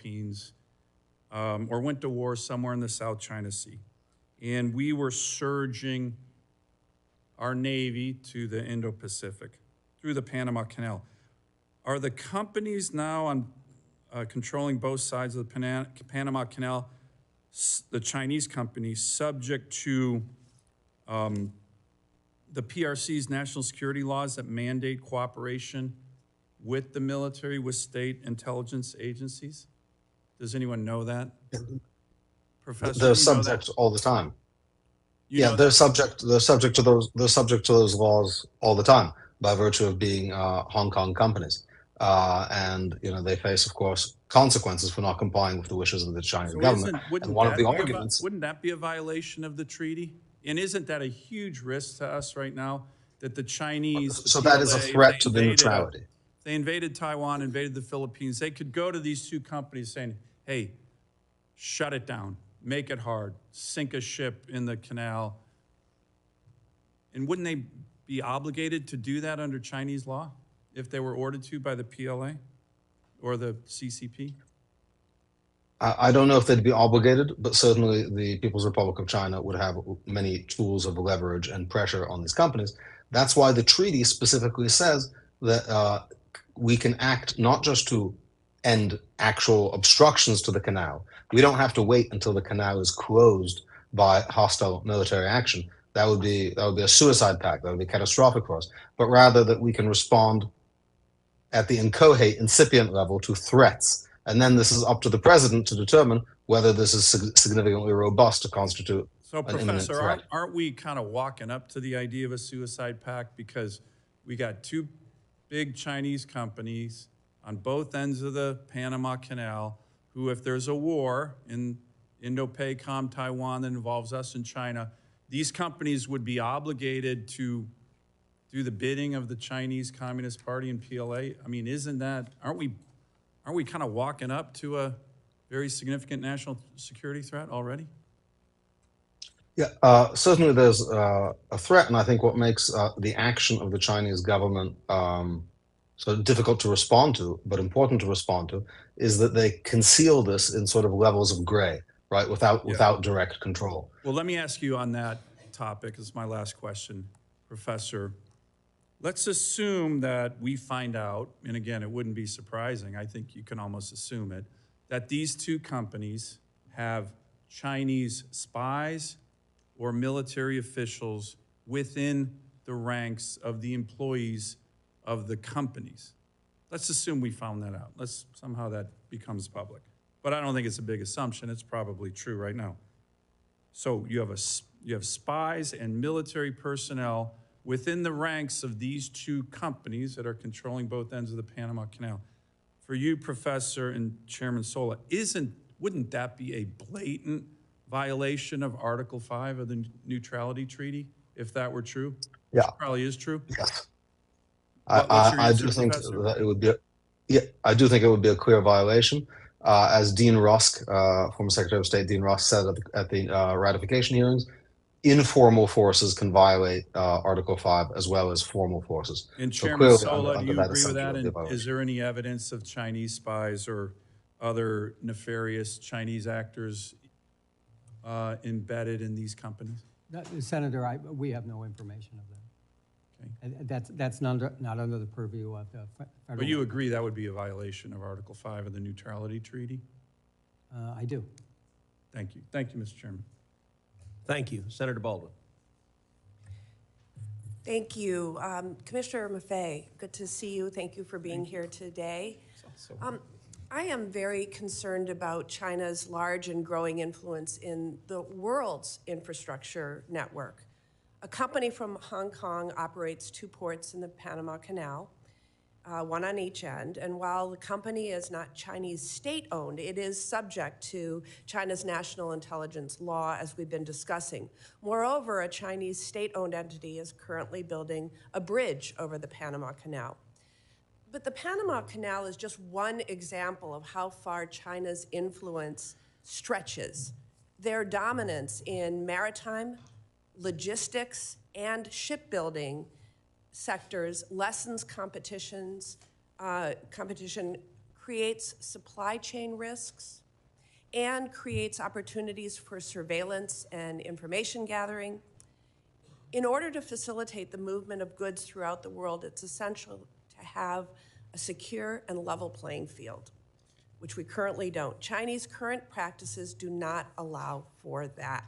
Philippines or went to war somewhere in the South China Sea. And we were surging our Navy to the Indo-Pacific through the Panama Canal. Are the companies now on controlling both sides of the Panama Canal, the Chinese companies, subject to the PRC's national security laws that mandate cooperation with the military, with state intelligence agencies? Does anyone know that? Professor, they're subject all the time. They're subject to those laws all the time by virtue of being Hong Kong companies. And they face, of course, consequences for not complying with the wishes of the Chinese government. And one of the arguments... Wouldn't that be a violation of the treaty? And isn't that a huge risk to us right now that the Chinese... So that is a threat to the neutrality. They invaded Taiwan, invaded the Philippines. They could go to these two companies saying, hey, shut it down, make it hard, sink a ship in the canal. And wouldn't they be obligated to do that under Chinese law if they were ordered to by the PLA or the CCP? I don't know if they'd be obligated, but certainly the People's Republic of China would have many tools of leverage and pressure on these companies. That's why the treaty specifically says that we can act not just to end actual obstructions to the canal. We don't have to wait until the canal is closed by hostile military action. That would be a suicide pact. That would be catastrophic for us. But rather that we can respond at the inchoate, incipient level to threats. And then this is up to the president to determine whether this is significantly robust to constitute an imminent threat. Professor, aren't we kind of walking up to the idea of a suicide pact? Because we got two big Chinese companies on both ends of the Panama Canal who, if there's a war in Indo-PACOM, Taiwan that involves us and China, these companies would be obligated to do the bidding of the Chinese Communist Party and PLA. I mean, aren't we kind of walking up to a very significant national security threat already? Yeah, certainly there's a threat, and I think what makes the action of the Chinese government so difficult to respond to, but important to respond to, is that they conceal this in sort of levels of gray, right, without direct control. Well, let me ask you on that topic, this is my last question, Professor. Let's assume that we find out, and again, it wouldn't be surprising, I think you can almost assume it, that these two companies have Chinese spies or military officials within the ranks of the employees of the companies. Let's assume we found that out. Somehow that becomes public. But I don't think it's a big assumption. It's probably true right now. So you have spies and military personnel within the ranks of these two companies that are controlling both ends of the Panama Canal. For you, Professor and Chairman Sola, wouldn't that be a blatant violation of Article 5 of the Neutrality Treaty, if that were true? Yeah. Which probably is true. Yes. I do think that it would be. I do think it would be a clear violation. As Dean Rusk, former Secretary of State Dean Rusk, said at the ratification hearings, informal forces can violate Article 5 as well as formal forces. And Chairman Sola, do you agree with that? And is there any evidence of Chinese spies or other nefarious Chinese actors embedded in these companies? Senator, we have no information of that. Okay. That's not under the purview of the federal. But you agree that would be a violation of Article 5 of the Neutrality Treaty? I do. Thank you. Thank you, Mr. Chairman. Thank you. Senator Baldwin. Thank you. Commissioner Maffei, good to see you. Thank you for being here today. I am very concerned about China's large and growing influence in the world's infrastructure network. A company from Hong Kong operates 2 ports in the Panama Canal, one on each end. And while the company is not Chinese state-owned, it is subject to China's national intelligence law, as we've been discussing. Moreover, a Chinese state-owned entity is currently building a bridge over the Panama Canal. But the Panama Canal is just one example of how far China's influence stretches. Their dominance in maritime, logistics, and shipbuilding sectors lessens competition creates supply chain risks, and creates opportunities for surveillance and information gathering. In order to facilitate the movement of goods throughout the world, it's essential to have a secure and level playing field, which we currently don't. Chinese current practices do not allow for that.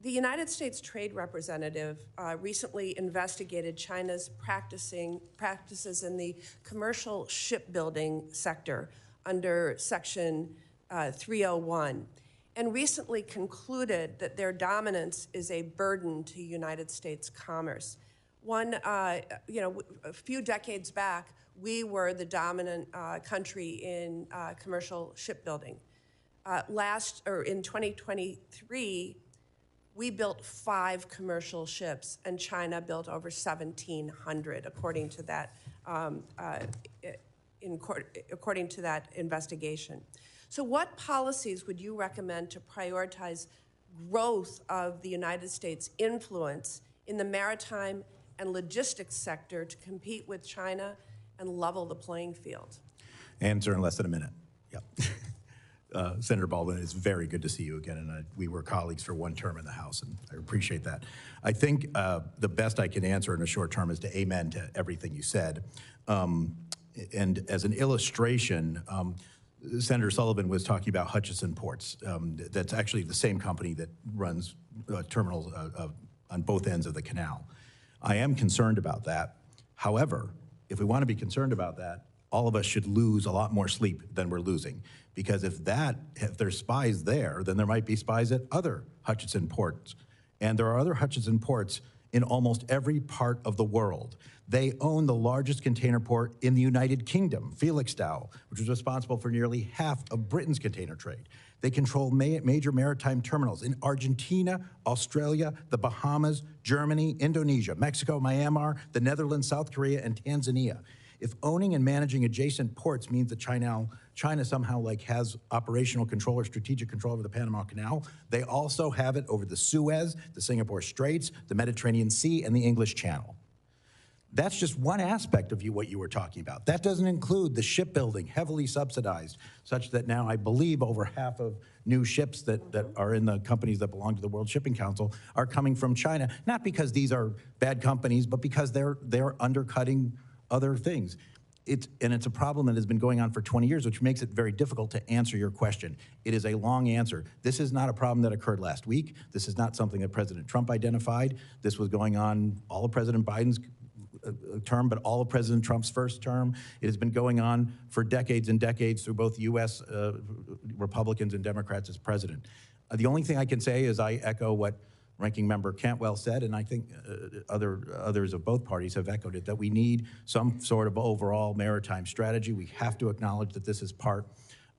The United States Trade Representative recently investigated China's practices in the commercial shipbuilding sector under Section 301, and recently concluded that their dominance is a burden to United States commerce. A few decades back, we were the dominant country in commercial shipbuilding. In 2023, we built 5 commercial ships, and China built over 1,700, according to that investigation. So, what policies would you recommend to prioritize growth of the United States' influence in the maritime and logistics sector to compete with China and level the playing field? Answer in less than a minute. Yep. Senator Baldwin, it's very good to see you again, and we were colleagues for one term in the House, and I appreciate that. I think the best I can answer in a short term is to amen to everything you said. And as an illustration, Senator Sullivan was talking about Hutchison Ports. That's actually the same company that runs terminals on both ends of the canal. I am concerned about that. However, if we want to be concerned about that, all of us should lose a lot more sleep than we're losing. Because if there's spies there, then there might be spies at other Hutchison ports. And there are other Hutchison ports in almost every part of the world. They own the largest container port in the United Kingdom, Felixstowe, which is responsible for nearly half of Britain's container trade. They control major maritime terminals in Argentina, Australia, the Bahamas, Germany, Indonesia, Mexico, Myanmar, the Netherlands, South Korea, and Tanzania. If owning and managing adjacent ports means that China somehow has operational control or strategic control over the Panama Canal, they also have it over the Suez, the Singapore Straits, the Mediterranean Sea, and the English Channel. That's just one aspect of what you were talking about. That doesn't include the shipbuilding, heavily subsidized, such that now I believe over half of new ships that are in the companies that belong to the World Shipping Council are coming from China, not because these are bad companies, but because they're undercutting other things. It's a problem that has been going on for 20 years, which makes it very difficult to answer your question. It is a long answer. This is not a problem that occurred last week. This is not something that President Trump identified. This was going on all of President Biden's term, but all of President Trump's first term. It has been going on for decades and decades through both U.S. Republicans and Democrats as president. The only thing I can say is I echo what Ranking Member Cantwell said, and I think others of both parties have echoed it, that we need some sort of overall maritime strategy. We have to acknowledge that this is part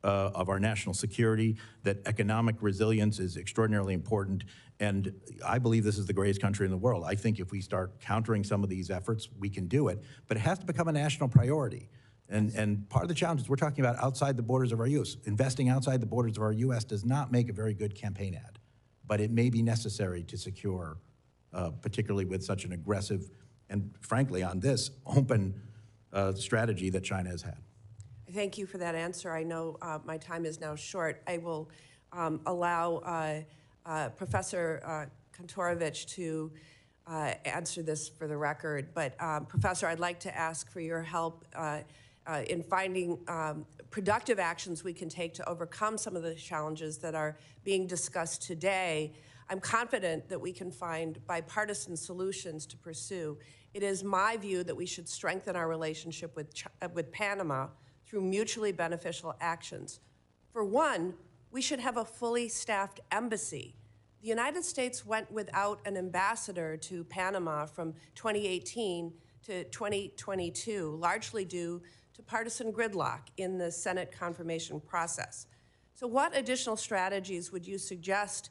of our national security, that economic resilience is extraordinarily important, and I believe this is the greatest country in the world. I think if we start countering some of these efforts, we can do it, but it has to become a national priority. And part of the challenge is we're talking about outside the borders of our U.S. Investing outside the borders of our U.S. does not make a very good campaign ad, but it may be necessary to secure, particularly with such an aggressive and, frankly, on this, open strategy that China has had. Thank you for that answer. I know my time is now short. I will allow Professor Kantorovich to answer this for the record. But Professor, I'd like to ask for your help in finding productive actions we can take to overcome some of the challenges that are being discussed today. I'm confident that we can find bipartisan solutions to pursue. It is my view that we should strengthen our relationship with Panama through mutually beneficial actions. For one, we should have a fully staffed embassy. The United States went without an ambassador to Panama from 2018 to 2022, largely due to partisan gridlock in the Senate confirmation process. So what additional strategies would you suggest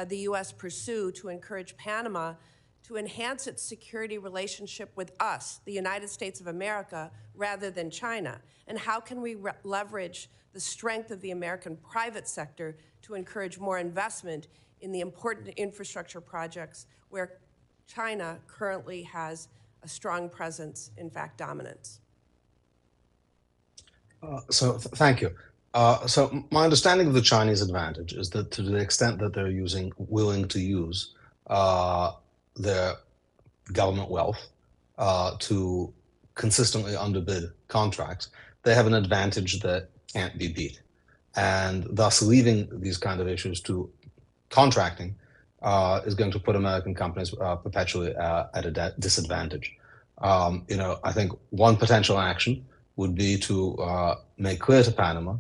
the U.S. pursue to encourage Panama to enhance its security relationship with us, the United States of America, rather than China? And how can we leverage the strength of the American private sector to encourage more investment in the important infrastructure projects where China currently has a strong presence, in fact, dominance? Thank you. So my understanding of the Chinese advantage is that to the extent that they're willing to use their government wealth to consistently underbid contracts, they have an advantage that can't be beat. And thus leaving these kind of issues to contracting is going to put American companies perpetually at a disadvantage. I think one potential action would be to make clear to Panama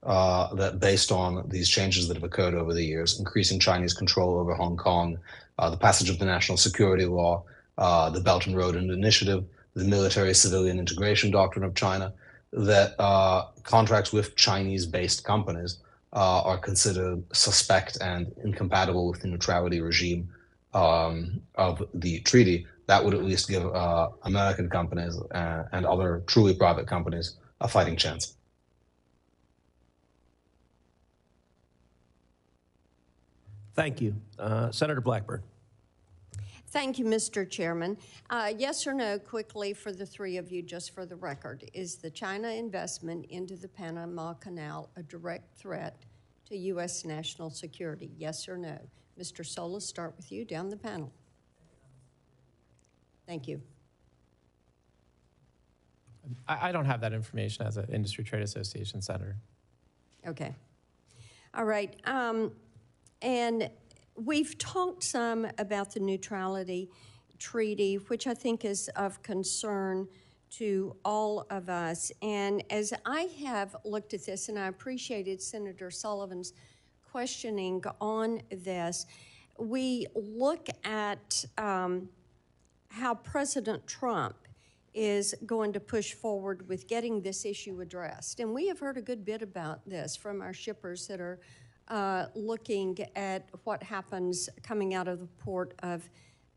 that based on these changes that have occurred over the years, increasing Chinese control over Hong Kong, the passage of the National Security Law, the Belt and Road Initiative, the military-civilian integration doctrine of China, that contracts with Chinese-based companies are considered suspect and incompatible with the neutrality regime of the treaty. That would at least give American companies and other truly private companies a fighting chance. Thank you. Senator Blackburn. Thank you, Mr. Chairman. Yes or no, quickly for the three of you, just for the record, is the China investment into the Panama Canal a direct threat to U.S. national security? Yes or no? Mr. Solis, start with you down the panel. Thank you. I don't have that information as an industry trade association senator. Okay. All right. And we've talked some about the neutrality treaty, which I think is of concern to all of us. And as I have looked at this, and I appreciated Senator Sullivan's questioning on this, we look at how President Trump is going to push forward with getting this issue addressed. And we have heard a good bit about this from our shippers that are looking at what happens coming out of the port of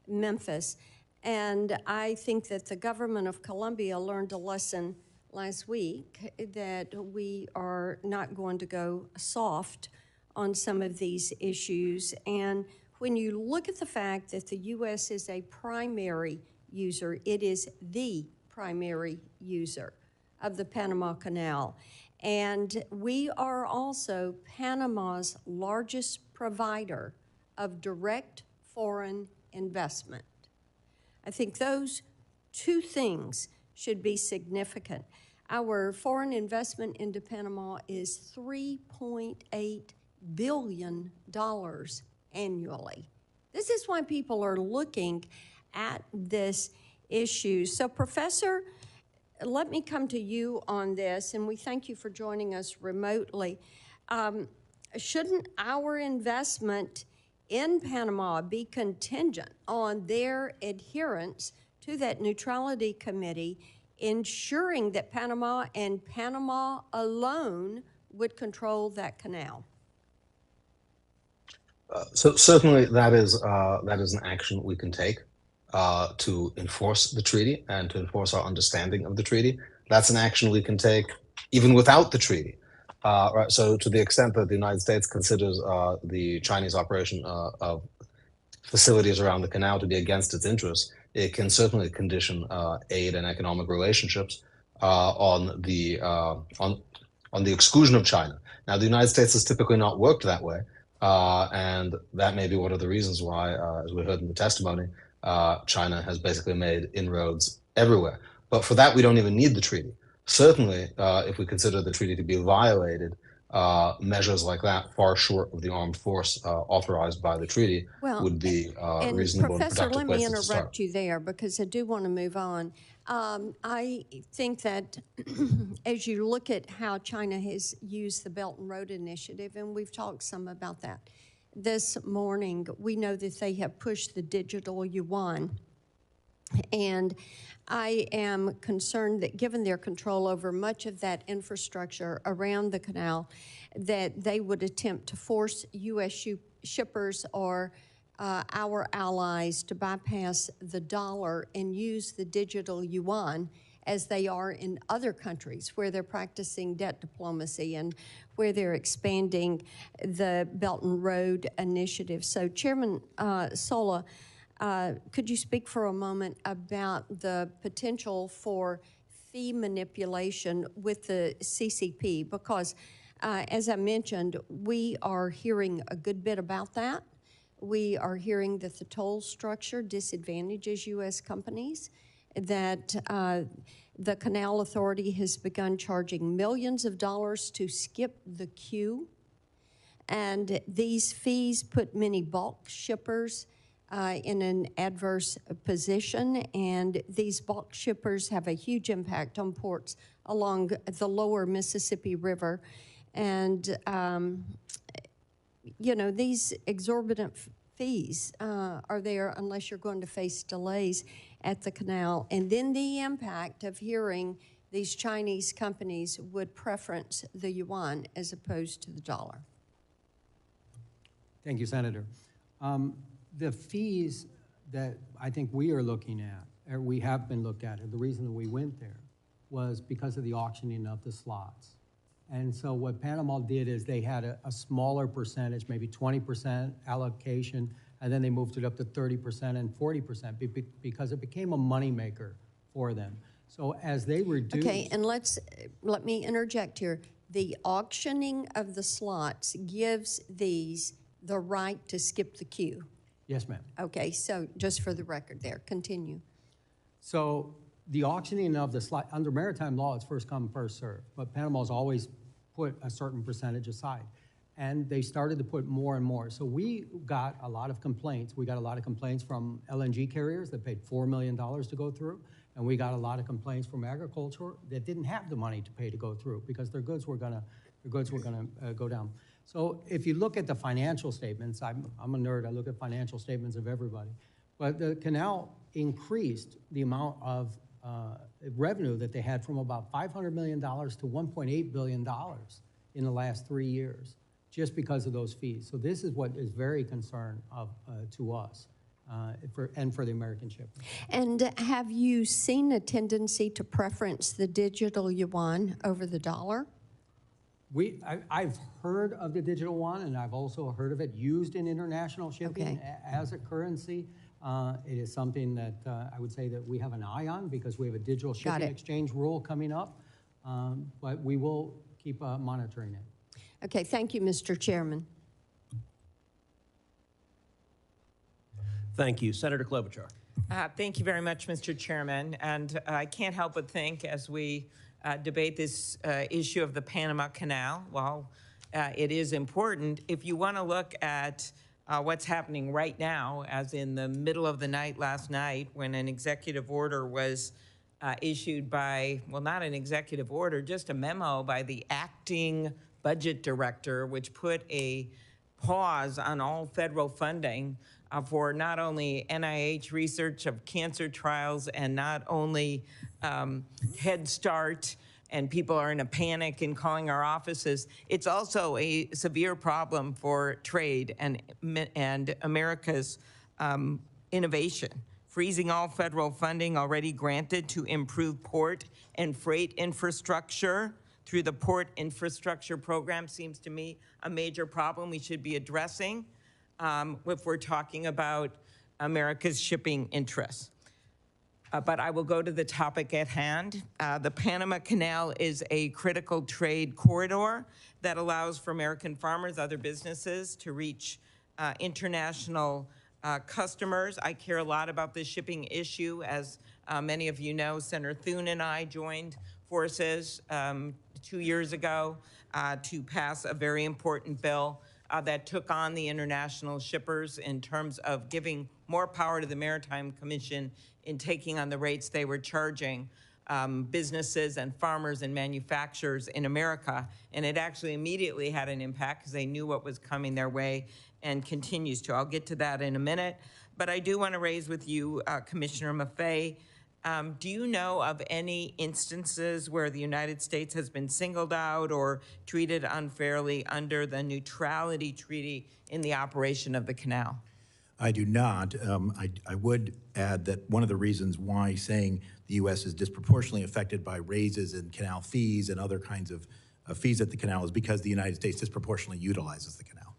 Memphis. And I think that the government of Colombia learned a lesson last week that we are not going to go soft on some of these issues. And when you look at the fact that the U.S. is a primary user, it is the primary user of the Panama Canal. And we are also Panama's largest provider of direct foreign investment. I think those two things should be significant. Our foreign investment into Panama is $3.8 billion annually. This is why people are looking at this issue. So, Professor, let me come to you on this, and we thank you for joining us remotely. Shouldn't our investment in Panama be contingent on their adherence to that neutrality committee, ensuring that Panama and Panama alone would control that canal? So certainly that is an action we can take to enforce the treaty and to enforce our understanding of the treaty. That's an action we can take even without the treaty. Right. So to the extent that the United States considers the Chinese operation of facilities around the canal to be against its interests, it can certainly condition aid and economic relationships on the exclusion of China. Now, the United States has typically not worked that way, and that may be one of the reasons why, as we heard in the testimony, China has basically made inroads everywhere. But for that, we don't even need the treaty. Certainly, if we consider the treaty to be violated, measures like that, far short of the armed force authorized by the treaty, would be reasonable and productive places to start. Professor, let me interrupt you there because I do want to move on. I think that as you look at how China has used the Belt and Road Initiative, and we've talked some about that this morning, we know that they have pushed the digital yuan. And I am concerned that given their control over much of that infrastructure around the canal, that they would attempt to force U.S. shippers or our allies to bypass the dollar and use the digital yuan as they are in other countries where they're practicing debt diplomacy and where they're expanding the Belt and Road Initiative. So Chairman Sola, could you speak for a moment about the potential for fee manipulation with the CCP? Because, as I mentioned, we are hearing a good bit about that. We are hearing that the toll structure disadvantages U.S. companies, that the Canal Authority has begun charging millions of dollars to skip the queue. And these fees put many bulk shippers in an adverse position, and these bulk shippers have a huge impact on ports along the lower Mississippi River. And, you know, these exorbitant fees are there unless you're going to face delays at the canal. And then the impact of hearing these Chinese companies would preference the yuan as opposed to the dollar. Thank you, Senator. The fees that I think we are looking at, or we have been looked at, and the reason that we went there was because of the auctioning of the slots. And so what Panama did is they had a smaller percentage, maybe 20% allocation, and then they moved it up to 30% and 40% because it became a moneymaker for them. So as they reduced— Okay, and let me interject here. The auctioning of the slots gives these the right to skip the queue. Yes, ma'am. Okay, so just for the record there, continue. So the auctioning of the slot, under maritime law, it's first come, first served, but Panama's always put a certain percentage aside. And they started to put more and more. So we got a lot of complaints. We got a lot of complaints from LNG carriers that paid $4 million to go through. And we got a lot of complaints from agriculture that didn't have the money to pay to go through because their goods were gonna go down. So if you look at the financial statements, I'm a nerd, I look at financial statements of everybody. But the canal increased the amount of revenue that they had from about $500 million to $1.8 billion in the last 3 years, just because of those fees. So this is what is very concerned to us and for the American ship. And have you seen a tendency to preference the digital yuan over the dollar? I've heard of the digital yuan, and I've also heard of it used in international shipping as a currency. It is something that I would say that we have an eye on because we have a digital shipping exchange rule coming up, but we will keep monitoring it. Okay, thank you, Mr. Chairman. Thank you. Senator Klobuchar. Thank you very much, Mr. Chairman. And I can't help but think as we debate this issue of the Panama Canal, while it is important, if you want to look at what's happening right now, as in the middle of the night last night when an executive order was issued by, well, not an executive order, just a memo by the acting budget director, which put a pause on all federal funding for not only NIH research of cancer trials and not only Head Start, and people are in a panic and calling our offices. It's also a severe problem for trade and America's innovation. Freezing all federal funding already granted to improve port and freight infrastructure through the Port Infrastructure Program seems to me a major problem we should be addressing if we're talking about America's shipping interests. But I will go to the topic at hand. The Panama Canal is a critical trade corridor that allows for American farmers, other businesses to reach international customers. I care a lot about this shipping issue. As many of you know, Senator Thune and I joined forces 2 years ago to pass a very important bill that took on the international shippers in terms of giving more power to the Maritime Commission in taking on the rates they were charging businesses and farmers and manufacturers in America. And it actually immediately had an impact because they knew what was coming their way and continues to. I'll get to that in a minute. But I do want to raise with you, Commissioner Maffei, do you know of any instances where the United States has been singled out or treated unfairly under the neutrality treaty in the operation of the canal? I do not. I would add that one of the reasons why saying the U.S. is disproportionately affected by raises in canal fees and other kinds of fees at the canal is because the United States disproportionately utilizes the canal.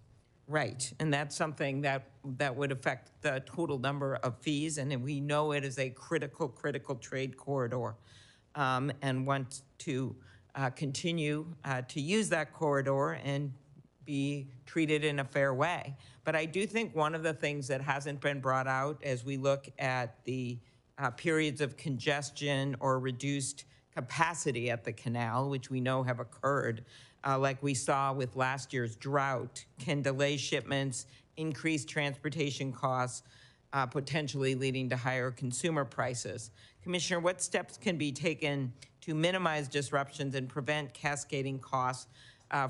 Right, and that's something that would affect the total number of fees, and we know it is a critical trade corridor. and want to continue to use that corridor and be treated in a fair way. But I do think one of the things that hasn't been brought out as we look at the periods of congestion or reduced capacity at the canal, which we know have occurred, like we saw with last year's drought, can delay shipments, increase transportation costs, potentially leading to higher consumer prices. Commissioner, what steps can be taken to minimize disruptions and prevent cascading costs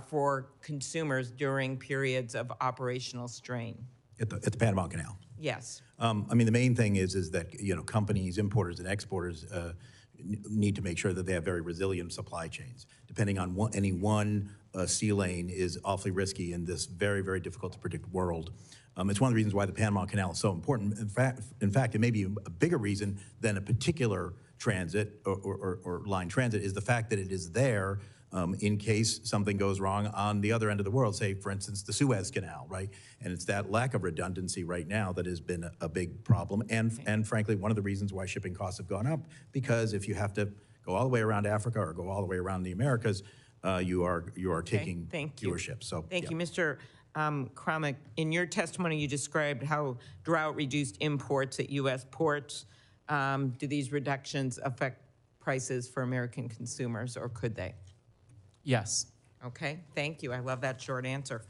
for consumers during periods of operational strain? At the Panama Canal. Yes. I mean, the main thing is that, companies, importers and exporters need to make sure that they have very resilient supply chains. Depending on any one sea lane is awfully risky in this very, very difficult to predict world. It's one of the reasons why the Panama Canal is so important. In fact, it may be a bigger reason than a particular transit or line transit is the fact that it is there in case something goes wrong on the other end of the world, say, for instance, the Suez Canal, right? And it's that lack of redundancy right now that has been a big problem. And frankly, one of the reasons why shipping costs have gone up, because if you have to go all the way around Africa or go all the way around the Americas, you are taking fewer ships. So Thank you, Mr. Kromick. In your testimony, you described how drought reduced imports at U.S. ports. Do these reductions affect prices for American consumers, or could they? Yes. Okay, thank you. I love that short answer.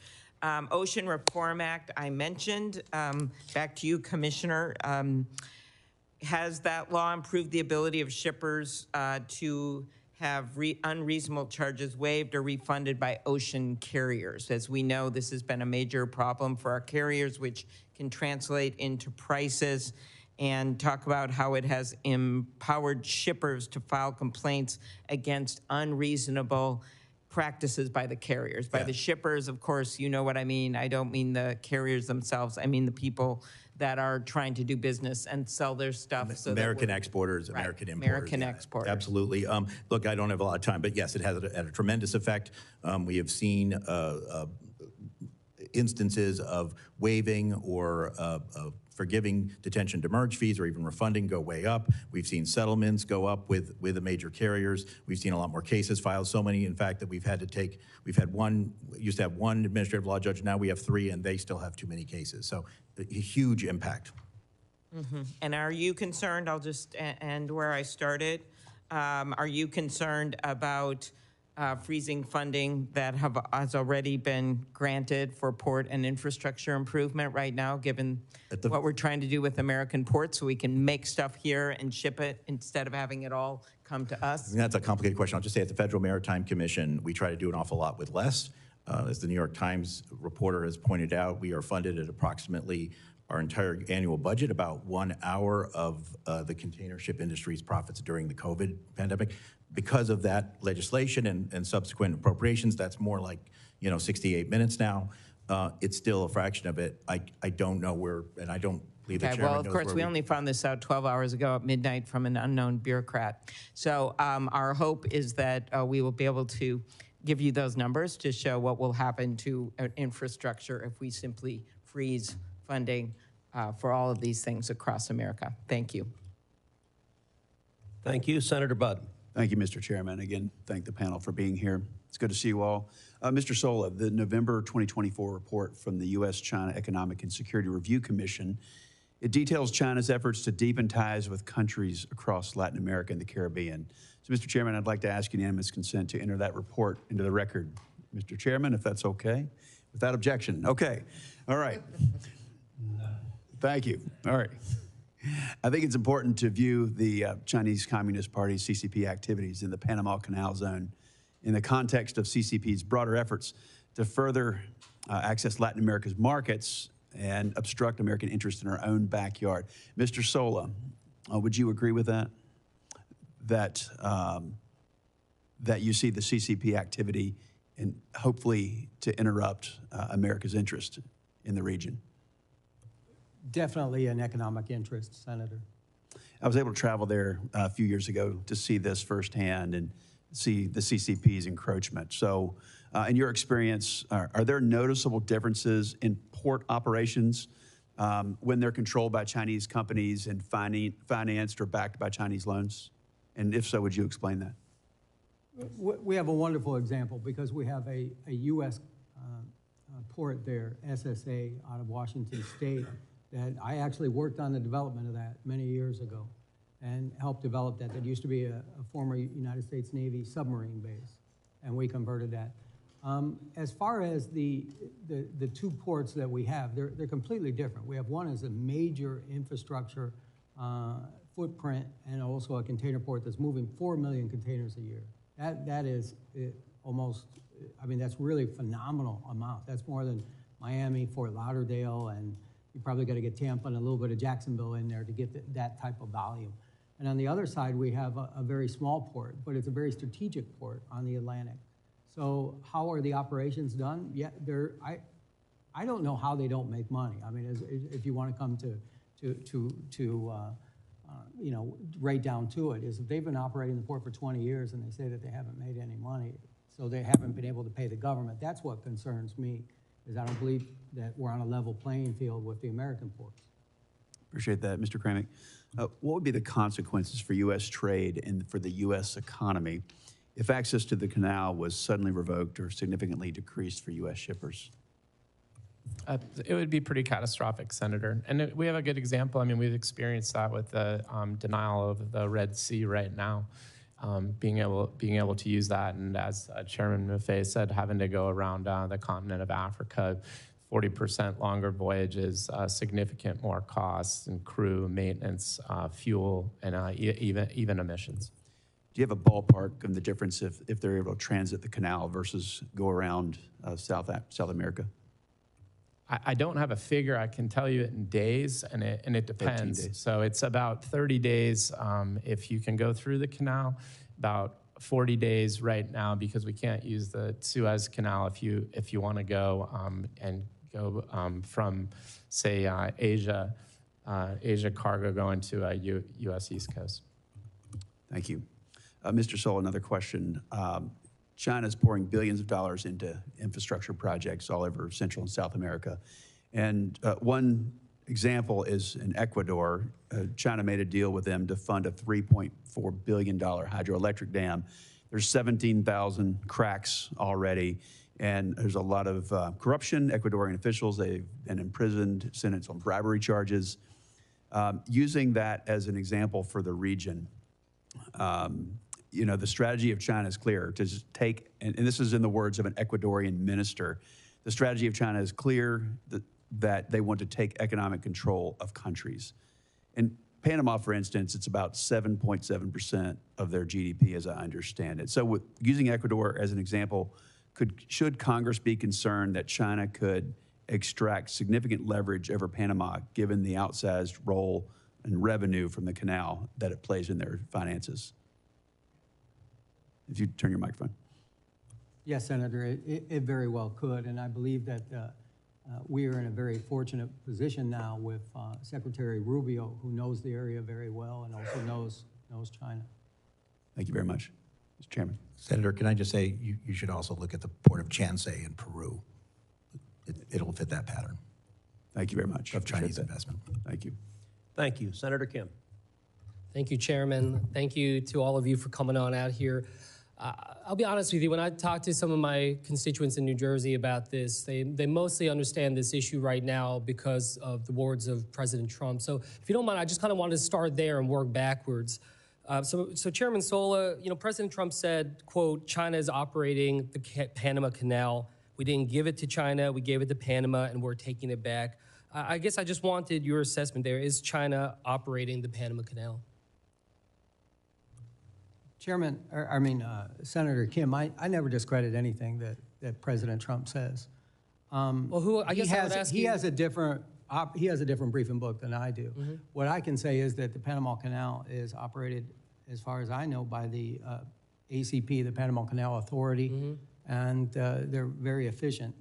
Ocean Reform Act, I mentioned. Back to you, Commissioner. Has that law improved the ability of shippers to have unreasonable charges waived or refunded by ocean carriers? As we know, this has been a major problem for our carriers, which can translate into prices, and talk about how it has empowered shippers to file complaints against unreasonable practices by the carriers. By the shippers, of course, you know what I mean. I don't mean the carriers themselves. I mean the people that are trying to do business and sell their stuff. So American exporters, right. American importers. American exporters. Absolutely. Look, I don't have a lot of time, but yes, it has had a tremendous effect. We have seen instances of waiving or forgiving detention demurrage fees or even refunding go way up. We've seen settlements go up with the major carriers. We've seen a lot more cases filed, so many, in fact, that we used to have one administrative law judge, now we have 3, and they still have too many cases. So a huge impact. Mm-hmm. And are you concerned, I'll just end where I started, are you concerned about freezing funding that has already been granted for port and infrastructure improvement right now, given what we're trying to do with American ports, so we can make stuff here and ship it instead of having it all come to us? That's a complicated question. I'll just say at the Federal Maritime Commission, we try to do an awful lot with less. As the New York Times reporter has pointed out, we are funded at approximately our entire annual budget, about 1 hour of the container ship industry's profits during the COVID pandemic. Because of that legislation and subsequent appropriations, that's more like 68 minutes now. It's still a fraction of it. I don't know where, and I don't believe the chairman well, of knows course, where we only found this out 12 hours ago at midnight from an unknown bureaucrat. So our hope is that we will be able to give you those numbers to show what will happen to infrastructure if we simply freeze funding for all of these things across America. Thank you. Thank you. Senator Budd. Thank you, Mr. Chairman. Again, thank the panel for being here. It's good to see you all. Mr. Sola, the November 2024 report from the U.S.-China Economic and Security Review Commission, it details China's efforts to deepen ties with countries across Latin America and the Caribbean. So, Mr. Chairman, I'd like to ask unanimous consent to enter that report into the record. Mr. Chairman, if that's okay? Without objection. Okay. All right. Thank you. All right. I think it's important to view the Chinese Communist Party's CCP activities in the Panama Canal Zone in the context of CCP's broader efforts to further access Latin America's markets and obstruct American interests in our own backyard. Mr. Sola, would you agree with that? That you see the CCP activity and hopefully to interrupt America's interest in the region? Definitely an economic interest, Senator. I was able to travel there a few years ago to see this firsthand and see the CCP's encroachment. So in your experience, are there noticeable differences in port operations when they're controlled by Chinese companies and financed or backed by Chinese loans? And if so, would you explain that? We have a wonderful example because we have a U.S. Port there, SSA, out of Washington State, that I actually worked on the development of that many years ago and helped develop that. That used to be a former United States Navy submarine base, and we converted that. As far as the two ports that we have, they're completely different. We have one as a major infrastructure footprint and also a container port that's moving 4 million containers a year. That is almost, I mean, that's really phenomenal amount. That's more than Miami, Fort Lauderdale, and you probably got to get Tampa and a little bit of Jacksonville in there to get that type of volume. And on the other side, we have a very small port, but it's a very strategic port on the Atlantic. So how are the operations done? Yeah, I don't know how they don't make money. I mean, if you want to come to you know, right down to it, is if they've been operating the port for 20 years and they say that they haven't made any money, so they haven't been able to pay the government. That's what concerns me, is I don't believe that we're on a level playing field with the American ports. Appreciate that. Mr. Kramick, what would be the consequences for U.S. trade and for the U.S. economy if access to the canal was suddenly revoked or significantly decreased for U.S. shippers? It would be pretty catastrophic, Senator. And we have a good example. I mean, we've experienced that with the denial of the Red Sea right now, being able to use that. And as Chairman Maffei said, having to go around the continent of Africa, 40% longer voyages, significant more costs in crew, maintenance, fuel, and even emissions. Do you have a ballpark of the difference if they're able to transit the canal versus go around South America? I don't have a figure. I can tell you it in days, and it depends. 13 days. So it's about 30 days if you can go through the canal, about 40 days right now because we can't use the Suez Canal if you want to go and go from, say, Asia cargo going to U.S. East Coast. Thank you. Mr. Soul, another question. China's pouring billions of dollars into infrastructure projects all over Central and South America. And one example is in Ecuador. China made a deal with them to fund a $3.4 billion hydroelectric dam. There's 17,000 cracks already, and there's a lot of corruption. Ecuadorian officials, they've been imprisoned, sentenced on bribery charges. Using that as an example for the region, you know, the strategy of China is clear to just take, and this is in the words of an Ecuadorian minister, the strategy of China is clear that they want to take economic control of countries. In Panama, for instance, it's about 7.7% of their GDP, as I understand it. So using Ecuador as an example, should Congress be concerned that China could extract significant leverage over Panama, given the outsized role and revenue from the canal that it plays in their finances? If you turn your microphone. Yes, Senator, it very well could, and I believe that we are in a very fortunate position now with Secretary Rubio, who knows the area very well and also knows China. Thank you very much. Mr. Chairman. Senator, can I just say you should also look at the port of Chansey in Peru. It'll fit that pattern. Thank you very much. Of Chinese investment. Thank you. Thank you. Senator Kim. Thank you, Chairman. Thank you to all of you for coming on out here. I'll be honest with you, when I talk to some of my constituents in New Jersey about this, they mostly understand this issue right now because of the words of President Trump. So if you don't mind, I just kind of wanted to start there and work backwards. So Chairman Sola, you know, President Trump said, quote, China is operating the Panama Canal. We didn't give it to China, we gave it to Panama, and we're taking it back. I guess I just wanted your assessment there. Is China operating the Panama Canal? Chairman, Senator Kim, I never discredit anything that President Trump says. Well, I guess I would ask you. He has a different briefing book than I do. Mm-hmm. What I can say is that the Panama Canal is operated, as far as I know, by the ACP, the Panama Canal Authority, mm-hmm. and they're very efficient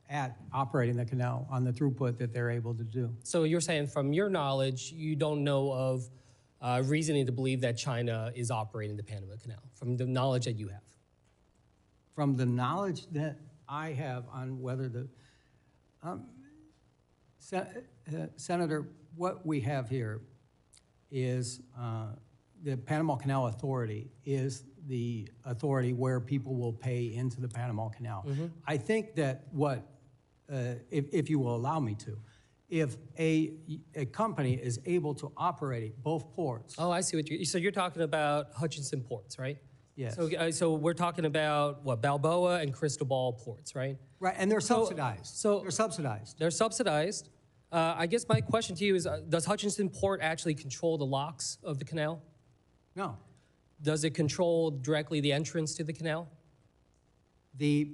at operating the canal on the throughput that they're able to do. So you're saying, from your knowledge, you don't know of reasoning to believe that China is operating the Panama Canal, from the knowledge that you have? From the knowledge that I have on whether the... Senator, what we have here is the Panama Canal Authority is the authority where people will pay into the Panama Canal. I think that if you will allow me to, if a company is able to operate both ports. Oh, I see what so you're talking about Hutchinson ports, right? Yes. So we're talking about what, Balboa and Cristobal ports, right? Right, and they're subsidized. They're subsidized. They're subsidized. I guess my question to you is, does Hutchinson Port actually control the locks of the canal? No. Does it control directly the entrance to the canal?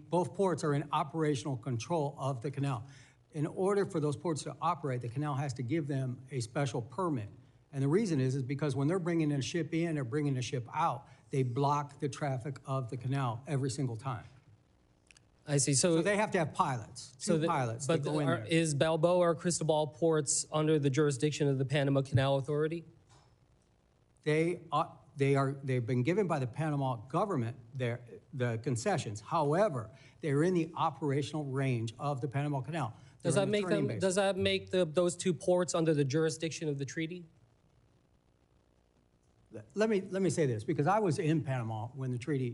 Both ports are in operational control of the canal. In order for those ports to operate, the canal has to give them a special permit. And the reason is because when they're bringing a ship in or bringing a ship out, they block the traffic of the canal every single time. I see. So they have to have pilots, pilots that go in there. Is Balboa or Cristobal ports under the jurisdiction of the Panama Canal Authority? They've been given by the Panama government the concessions. However, they're in the operational range of the Panama Canal. Does that make those two ports under the jurisdiction of the treaty? Let me say this, because I was in Panama when the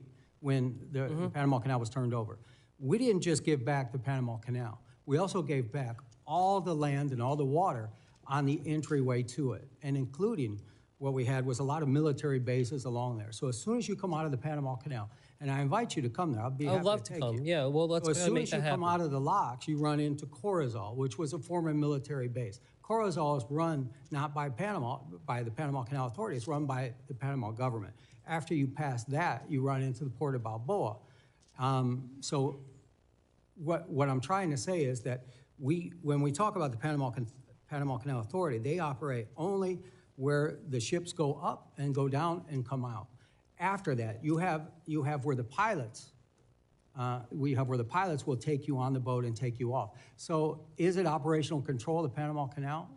Panama Canal was turned over. We didn't just give back the Panama Canal. We also gave back all the land and all the water on the entryway to it, and including what we had was a lot of military bases along there. So as soon as you come out of the Panama Canal, and I invite you to come there, I'd be happy to take you. Yeah, well, let's as soon make as that you happen. come out of the locks, you run into Corazal, which was a former military base. Corazal is run not by the Panama Canal Authority, it's run by the Panama government. After you pass that, you run into the port of Balboa. So what I'm trying to say is that when we talk about the Panama Canal Authority, they operate only where the ships go up and go down and come out. After that, you have where the pilots, will take you on the boat and take you off. So is it operational control of the Panama Canal?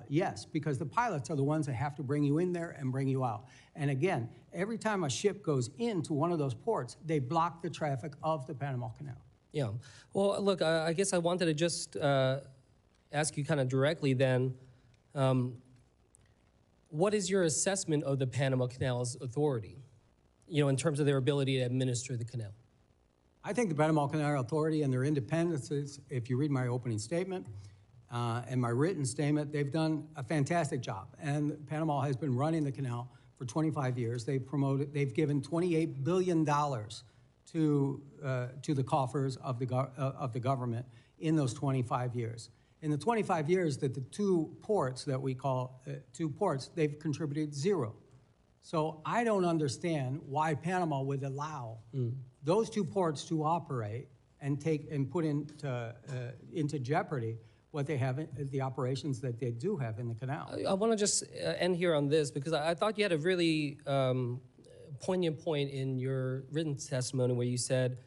Yes, because the pilots are the ones that have to bring you in there and bring you out. And again, every time a ship goes into one of those ports, they block the traffic of the Panama Canal. Yeah. Well, look, I guess I wanted to just ask you kind of directly then, what is your assessment of the Panama Canal's authority, in terms of their ability to administer the canal? I think the Panama Canal Authority and their independences, if you read my opening statement and my written statement, they've done a fantastic job. And Panama has been running the canal for 25 years. They've given $28 billion to the coffers of the government in those 25 years. In the 25 years that the two ports that we call two ports, they've contributed zero. So I don't understand why Panama would allow those two ports to operate and put into jeopardy what they have, the operations that they do have in the canal. I want to just end here on this, because I thought you had a really poignant point in your written testimony where you said,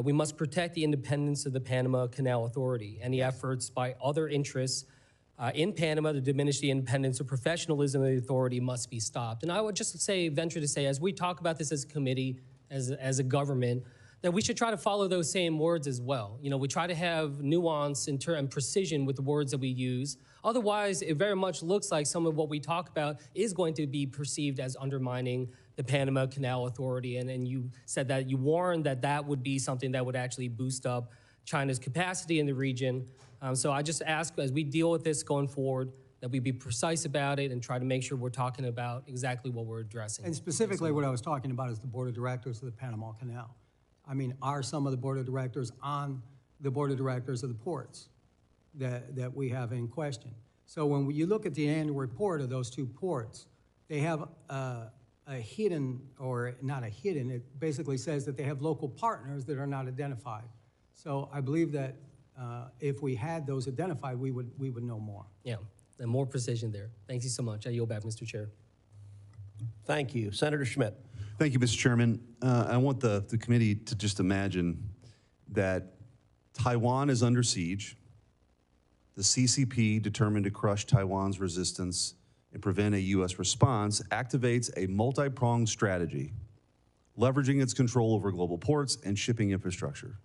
we must protect the independence of the Panama Canal Authority. Any efforts by other interests in Panama to diminish the independence or professionalism of the authority must be stopped. And I would just venture to say, as we talk about this as a committee, as a government, that we should try to follow those same words as well. We try to have nuance and precision with the words that we use. Otherwise, it very much looks like some of what we talk about is going to be perceived as undermining the Panama Canal Authority. And you said that you warned that would be something that would actually boost up China's capacity in the region. So I just ask, as we deal with this going forward, that we be precise about it and try to make sure we're talking about exactly what we're addressing. And specifically what I was talking about is the board of directors of the Panama Canal. I mean, are some of the board of directors on the board of directors of the ports that we have in question? So when you look at the annual report of those two ports, they have a hidden, or not a hidden, it basically says that they have local partners that are not identified. So I believe that if we had those identified, we would know more. Yeah, and more precision there. Thank you so much. I yield back, Mr. Chair. Thank you. Senator Schmidt. Thank you, Mr. Chairman. I want the committee to just imagine that Taiwan is under siege. The CCP, determined to crush Taiwan's resistance and prevent a U.S. response, activates a multi-pronged strategy, leveraging its control over global ports and shipping infrastructure.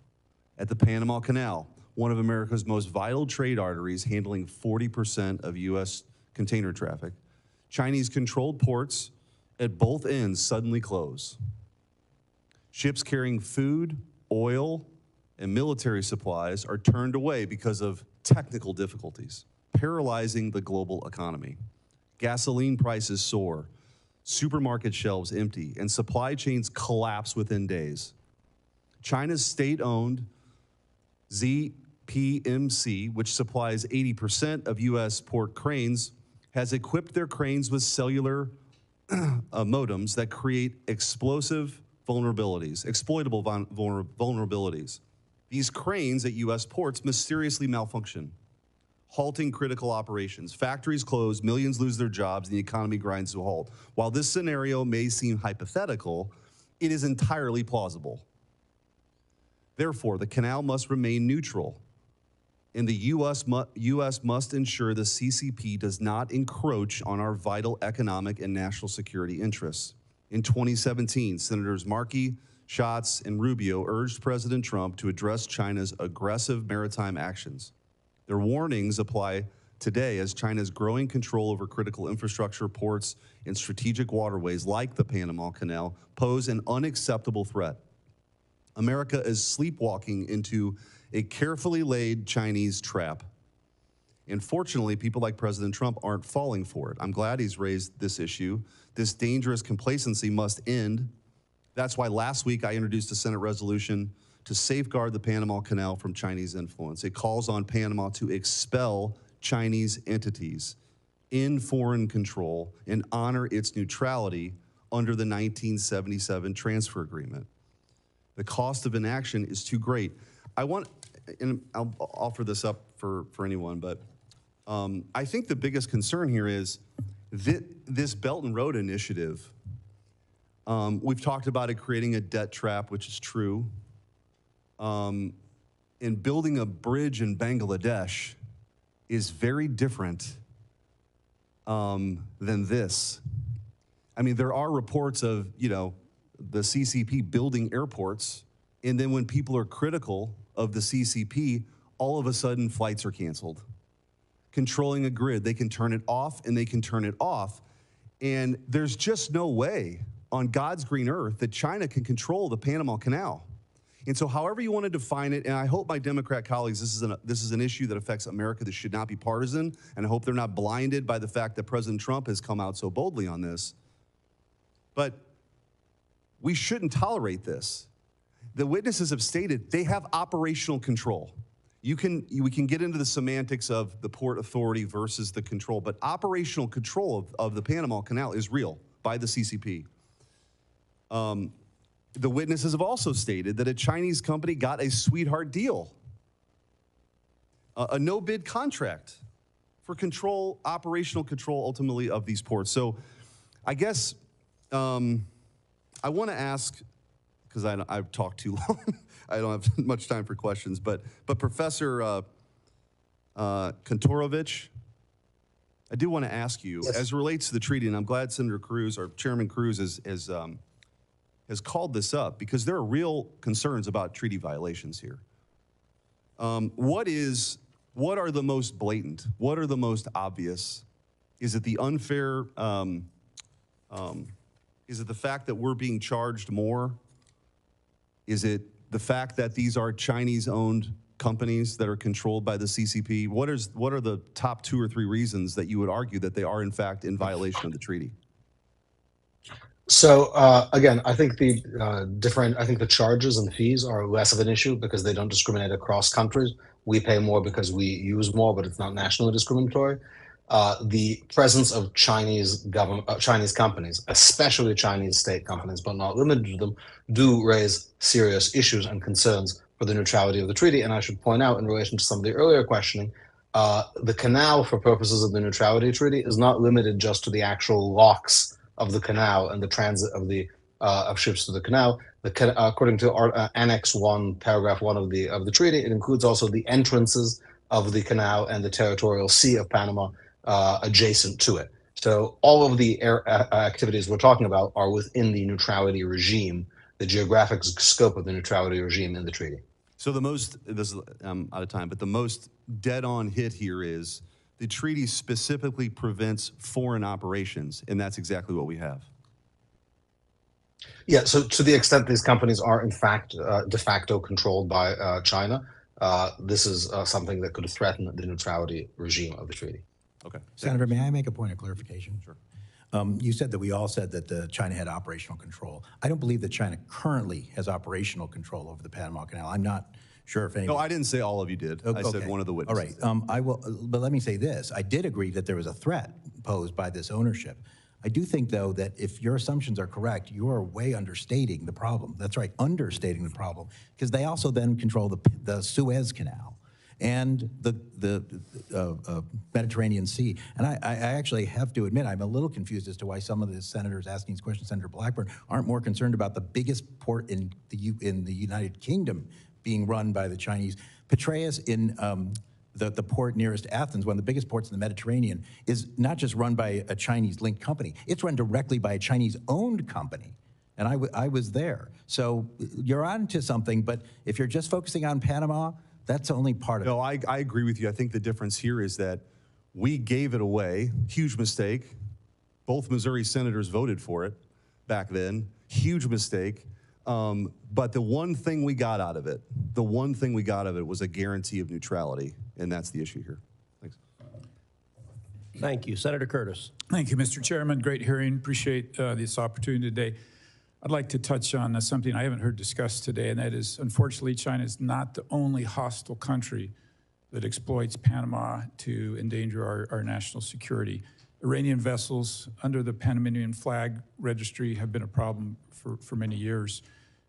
At the Panama Canal, one of America's most vital trade arteries, handling 40% of U.S. container traffic, Chinese-controlled ports at both ends suddenly close. Ships carrying food, oil, and military supplies are turned away because of technical difficulties, paralyzing the global economy. Gasoline prices soar, supermarket shelves empty, and supply chains collapse within days. China's state-owned ZPMC, which supplies 80% of U.S. port cranes, has equipped their cranes with cellular modems that create exploitable vulnerabilities. These cranes at U.S. ports mysteriously malfunction, halting critical operations. Factories close, millions lose their jobs, and the economy grinds to a halt. While this scenario may seem hypothetical, it is entirely plausible. Therefore, the canal must remain neutral, and the U.S. must ensure the CCP does not encroach on our vital economic and national security interests. In 2017, Senators Markey, Schatz, and Rubio urged President Trump to address China's aggressive maritime actions. Their warnings apply today as China's growing control over critical infrastructure, ports, and strategic waterways like the Panama Canal pose an unacceptable threat. America is sleepwalking into a carefully laid Chinese trap. And fortunately, people like President Trump aren't falling for it. I'm glad he's raised this issue. This dangerous complacency must end. That's why last week I introduced a Senate resolution to safeguard the Panama Canal from Chinese influence. It calls on Panama to expel Chinese entities in foreign control and honor its neutrality under the 1977 transfer agreement. The cost of inaction is too great. And I'll offer this up for anyone, but I think the biggest concern here is this Belt and Road Initiative. We've talked about it creating a debt trap, which is true. And building a bridge in Bangladesh is very different than this. I mean, there are reports of, the CCP building airports, and then when people are critical of the CCP, all of a sudden flights are canceled. Controlling a grid, they can turn it off and they can turn it off. And there's just no way on God's green earth that China can control the Panama Canal. And so however you want to define it, and I hope my Democrat colleagues, this is an issue that affects America that should not be partisan, and I hope they're not blinded by the fact that President Trump has come out so boldly on this. But we shouldn't tolerate this. The witnesses have stated they have operational control. We can get into the semantics of the Port Authority versus the control, but operational control of the Panama Canal is real by the CCP. The witnesses have also stated that a Chinese company got a sweetheart deal, a no-bid contract for control, operational control, ultimately, of these ports. So I guess I want to ask, because I've talked too long, I don't have much time for questions, but Professor Kantorovich, I do want to ask you, yes, as it relates to the treaty, and I'm glad Senator Cruz, or Chairman Cruz, has called this up, because there are real concerns about treaty violations here. What are the most blatant? What are the most obvious? Is it the unfair, is it the fact that we're being charged more? Is it the fact that these are Chinese-owned companies that are controlled by the CCP? What are the top 2 or 3 reasons that you would argue that they are, in fact, in violation of the treaty? So again, I think the charges and fees are less of an issue because they don't discriminate across countries. We pay more because we use more, but it's not nationally discriminatory. The presence of Chinese companies, especially Chinese state companies, but not limited to them, do raise serious issues and concerns for the neutrality of the treaty. And I should point out, in relation to some of the earlier questioning, the canal, for purposes of the neutrality treaty, is not limited just to the actual locks of the canal and the transit of ships through the canal. According to Annex 1, Paragraph 1 of the treaty, it includes also the entrances of the canal and the territorial sea of Panama adjacent to it. So all of the activities we're talking about are within the neutrality regime, the geographic scope of the neutrality regime in the treaty. So I'm out of time, but the most dead-on hit here is the treaty specifically prevents foreign operations, and that's exactly what we have. Yeah, so to the extent these companies are in fact de facto controlled by China, this is something that could threaten the neutrality regime of the treaty. Okay. Senator, may I make a point of clarification? Sure. You said that we all said that China had operational control. I don't believe that China currently has operational control over the Panama Canal. I'm not sure if any. No, I didn't say all of you did. I said one of the witnesses. All right. I will, but let me say this. I did agree that there was a threat posed by this ownership. I do think, though, that if your assumptions are correct, you are way understating the problem. That's right, understating the problem, because they also then control the Suez Canal and the Mediterranean Sea. And I actually have to admit, I'm a little confused as to why some of the senators asking these questions, Senator Blackburn, aren't more concerned about the biggest port in the United Kingdom being run by the Chinese. Petraeus in the port nearest Athens, one of the biggest ports in the Mediterranean, is not just run by a Chinese-linked company. It's run directly by a Chinese-owned company. And I was there. So you're on to something, but if you're just focusing on Panama, that's only part of it. No, I agree with you. I think the difference here is that we gave it away. Huge mistake. Both Missouri senators voted for it back then. Huge mistake. But the one thing we got out of it, was a guarantee of neutrality, and that's the issue here. Thanks. Thank you. Senator Curtis. Thank you, Mr. Chairman. Great hearing. Appreciate this opportunity today. I'd like to touch on something I haven't heard discussed today, and that is, unfortunately, China is not the only hostile country that exploits Panama to endanger our national security. Iranian vessels under the Panamanian flag registry have been a problem for many years.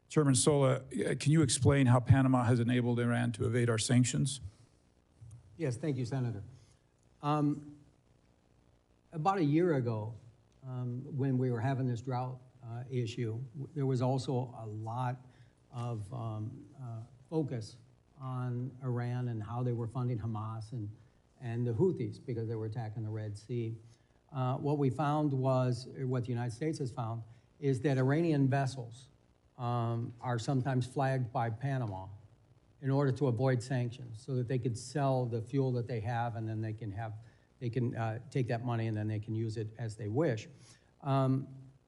Chairman Sola, can you explain how Panama has enabled Iran to evade our sanctions? Yes, thank you, Senator. About a year ago, when we were having this drought issue, there was also a lot of focus on Iran and how they were funding Hamas and the Houthis because they were attacking the Red Sea. What we found was, what the United States has found, is that Iranian vessels are sometimes flagged by Panama in order to avoid sanctions so that they could sell the fuel that they have, and then they can take that money and then they can use it as they wish.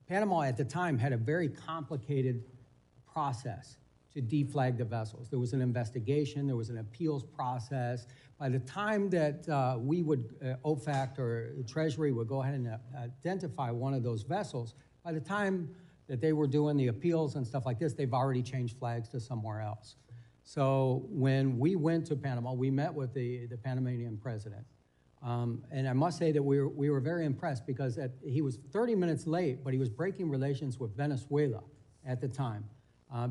Panama at the time had a very complicated process to deflag the vessels. There was an investigation, there was an appeals process. By the time that we would, OFAC or Treasury would go ahead and identify one of those vessels, by the time that they were doing the appeals and stuff like this, they've already changed flags to somewhere else. So when we went to Panama, we met with the Panamanian president. And I must say that we were very impressed because he was 30 minutes late, but he was breaking relations with Venezuela at the time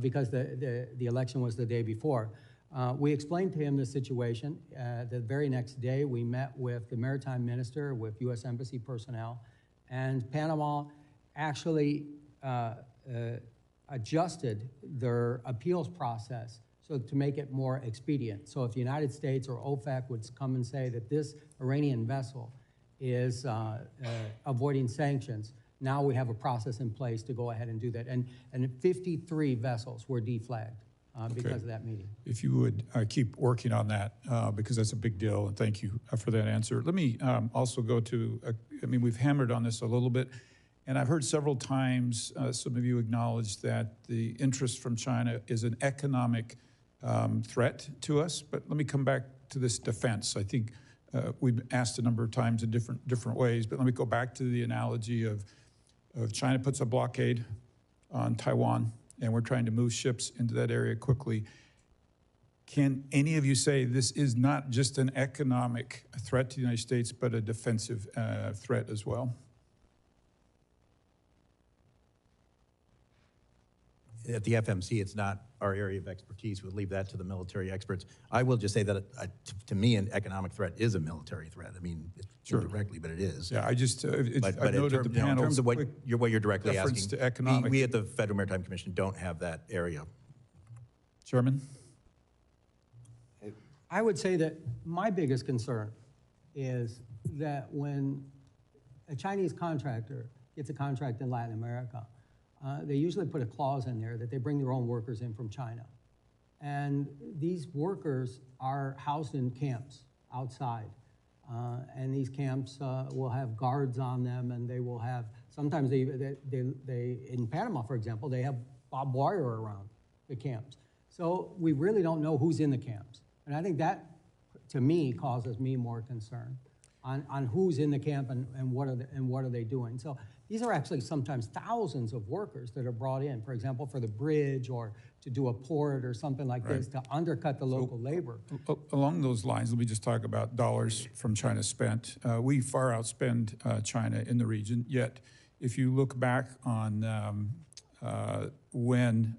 because the election was the day before. We explained to him the situation. The very next day, we met with the maritime minister, with U.S. Embassy personnel, and Panama actually adjusted their appeals process so to make it more expedient. So if the United States or OFAC would come and say that this Iranian vessel is avoiding sanctions, now we have a process in place to go ahead and do that. And 53 vessels were deflagged because of that meeting. If you would keep working on that, because that's a big deal, and thank you for that answer. Let me also go to, we've hammered on this a little bit, and I've heard several times some of you acknowledge that the interest from China is an economic threat to us, but let me come back to this defense. I think we've asked a number of times in different ways, but let me go back to the analogy of China puts a blockade on Taiwan, and we're trying to move ships into that area quickly. Can any of you say this is not just an economic threat to the United States, but a defensive threat as well? At the FMC, it's not our area of expertise. We'll leave that to the military experts. I will just say that, to me, an economic threat is a military threat. I mean, sure, directly, but it is. Yeah, I just, but I noted the panel. In terms of what you're directly asking, to economic. We at the Federal Maritime Commission don't have that area. Chairman? I would say that my biggest concern is that when a Chinese contractor gets a contract in Latin America, they usually put a clause in there that they bring their own workers in from China. And these workers are housed in camps outside. And these camps will have guards on them, and they will have, sometimes they in Panama, for example, they have barbed wire around the camps. So we really don't know who's in the camps. And I think that, to me, causes me more concern on who's in the camp and what are they doing. So these are actually sometimes thousands of workers that are brought in, for example, for the bridge or to do a port or something like this to undercut the local labor. Along those lines, let me just talk about dollars from China spent. We far outspend China in the region, yet if you look back on when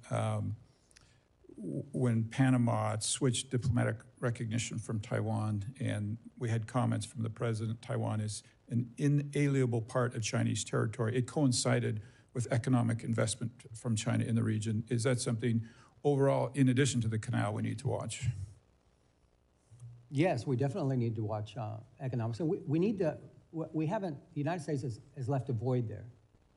Panama switched diplomatic recognition from Taiwan, and we had comments from the president, Taiwan is an inalienable part of Chinese territory. It coincided with economic investment from China in the region. Is that something overall, in addition to the canal, we need to watch? Yes, we definitely need to watch economics. And we need to, we haven't, the United States has left a void there.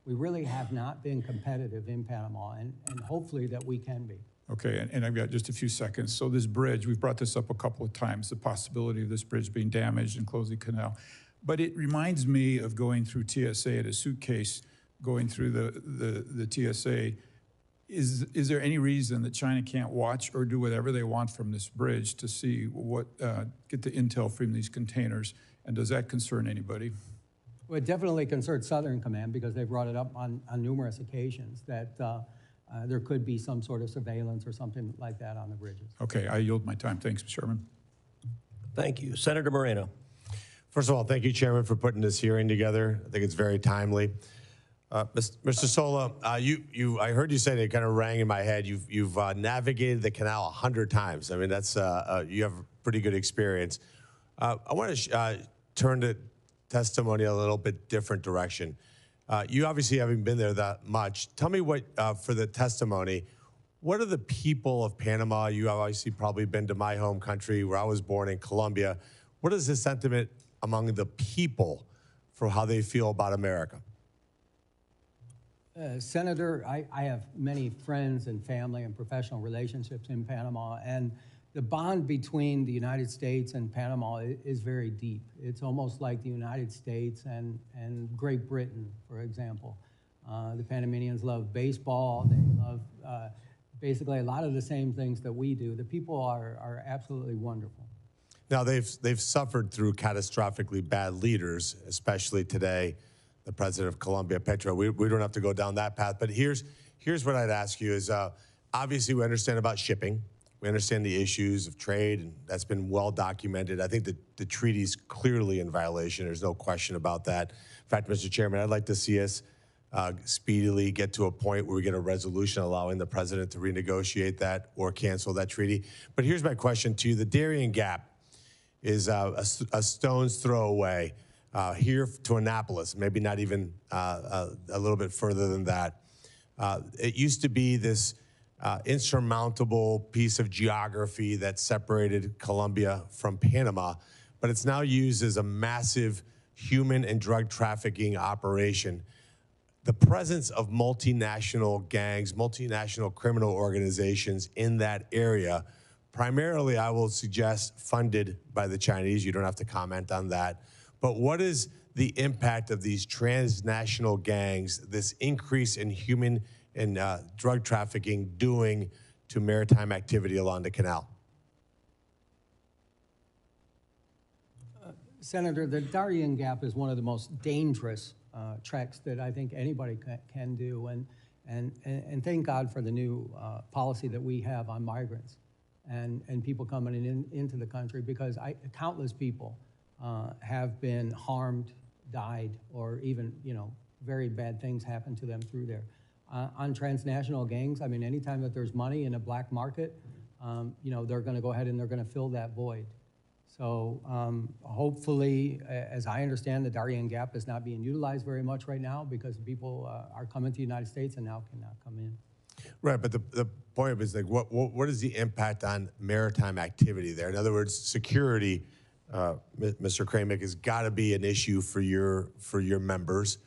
We really have not been competitive in Panama, and hopefully that we can be. Okay, and I've got just a few seconds. So this bridge, we've brought this up a couple of times, the possibility of this bridge being damaged and closing the canal. But it reminds me of going through TSA at a suitcase, going through the TSA. Is there any reason that China can't watch or do whatever they want from this bridge to see what, get the intel from these containers? And does that concern anybody? Well, it definitely concerns Southern Command because they brought it up on numerous occasions that there could be some sort of surveillance or something like that on the bridges. Okay, I yield my time. Thanks, Mr. Chairman. Thank you. Senator Moreno. First of all, thank you, Chairman, for putting this hearing together. I think it's very timely. Mr. Sola, I heard you say, and it kind of rang in my head, you've navigated the canal 100 times. I mean, that's, you have pretty good experience. I want to turn to testimony a little bit different direction. You obviously haven't been there that much. Tell me what, for the testimony, what are the people of Panama? You have obviously probably been to my home country where I was born in Colombia. What is the sentiment among the people for how they feel about America? Senator, I have many friends and family and professional relationships in Panama, and the bond between the United States and Panama is very deep. It's almost like the United States and Great Britain, for example. The Panamanians love baseball. They love basically a lot of the same things that we do. The people are absolutely wonderful. Now, they've suffered through catastrophically bad leaders, especially today, the president of Colombia, Petro. We don't have to go down that path, but here's what I'd ask you is, obviously we understand about shipping. We understand the issues of trade, and that's been well documented. I think that the treaty's clearly in violation. There's no question about that. In fact, Mr. Chairman, I'd like to see us speedily get to a point where we get a resolution allowing the president to renegotiate that or cancel that treaty. But here's my question to you. The Darien Gap is a stone's throw away here to Annapolis, maybe not even a little bit further than that. It used to be this insurmountable piece of geography that separated Colombia from Panama, but it's now used as a massive human and drug trafficking operation. The presence of multinational gangs, multinational criminal organizations in that area, primarily, I will suggest, funded by the Chinese. You don't have to comment on that. But what is the impact of these transnational gangs, this increase in human and drug trafficking doing to maritime activity along the canal? Senator, the Darien Gap is one of the most dangerous treks that I think anybody can do. And thank God for the new policy that we have on migrants and people coming into the country, because countless people have been harmed, died, or even, very bad things happen to them through there. On transnational gangs, I mean, anytime that there's money in a black market, they're going to go ahead and they're going to fill that void. So hopefully, as I understand, the Darien Gap is not being utilized very much right now because people are coming to the United States and now cannot come in. Right, but the point is, like, what is the impact on maritime activity there? In other words, security, Mr. Kramick, has got to be an issue for your members.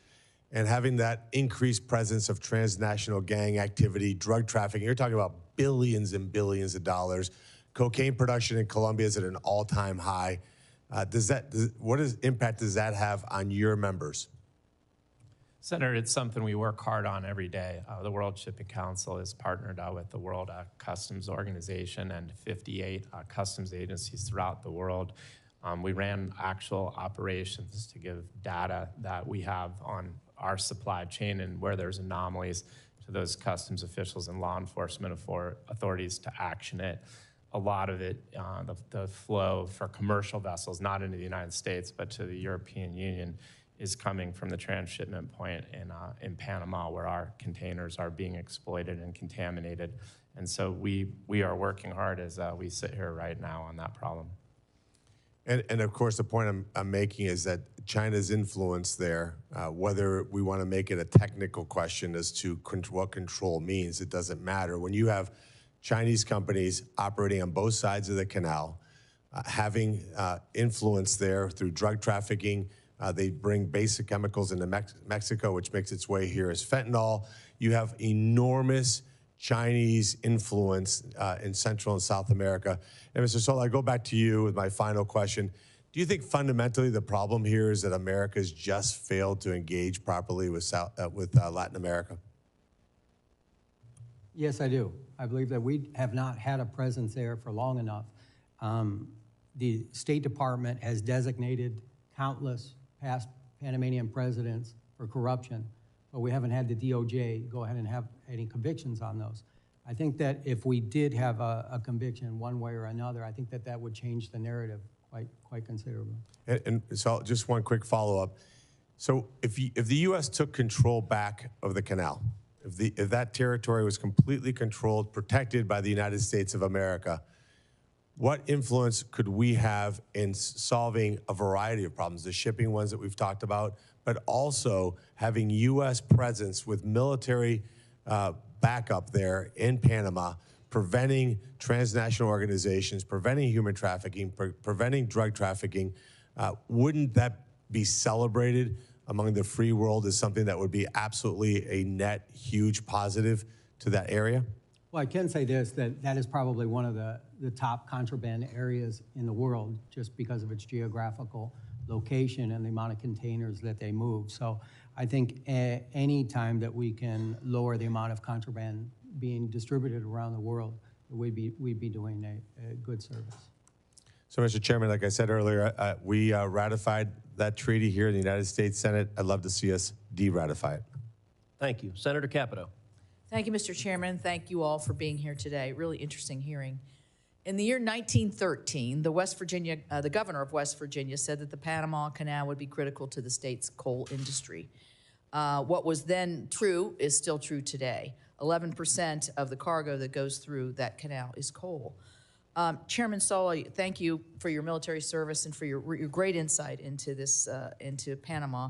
And having that increased presence of transnational gang activity, drug trafficking, you're talking about billions and billions of dollars. Cocaine production in Colombia is at an all-time high. What impact does that have on your members? Senator, it's something we work hard on every day. The World Shipping Council is partnered with the World Customs Organization and 58 customs agencies throughout the world. We ran actual operations to give data that we have on our supply chain and where there's anomalies to those customs officials and law enforcement authorities to action it. A lot of it, the flow for commercial vessels, not into the United States, but to the European Union, is coming from the transshipment point in Panama, where our containers are being exploited and contaminated. And so we are working hard as we sit here right now on that problem. And of course, the point I'm making is that China's influence there, whether we want to make it a technical question as to what control means, it doesn't matter. When you have Chinese companies operating on both sides of the canal, having influence there through drug trafficking, they bring basic chemicals into Mexico, which makes its way here as fentanyl. You have enormous Chinese influence in Central and South America. And Mr. Sola, I go back to you with my final question. Do you think fundamentally the problem here is that America's just failed to engage properly with Latin America? Yes, I do. I believe that we have not had a presence there for long enough. The State Department has designated countless past Panamanian presidents for corruption, but we haven't had the DOJ go ahead and have any convictions on those. I think that if we did have a conviction one way or another, I think that that would change the narrative quite considerably. And so just one quick follow-up. So if the U.S. took control back of the canal, if that territory was completely controlled, protected by the United States of America, what influence could we have in solving a variety of problems, the shipping ones that we've talked about, but also having U.S. presence with military backup there in Panama, preventing transnational organizations, preventing human trafficking, preventing drug trafficking? Wouldn't that be celebrated among the free world as something that would be absolutely a net huge positive to that area? Well, I can say this, that is probably one of the top contraband areas in the world just because of its geographical location and the amount of containers that they move. So I think any time that we can lower the amount of contraband being distributed around the world, we'd be doing a good service. So, Mr. Chairman, like I said earlier, we ratified that treaty here in the United States Senate. I'd love to see us de-ratify it. Thank you. Senator Capito. Thank you, Mr. Chairman. Thank you all for being here today. Really interesting hearing. In the year 1913, the governor of West Virginia said that the Panama Canal would be critical to the state's coal industry. What was then true is still true today. 11% of the cargo that goes through that canal is coal. Chairman Sola, thank you for your military service and for your great insight into this, into Panama.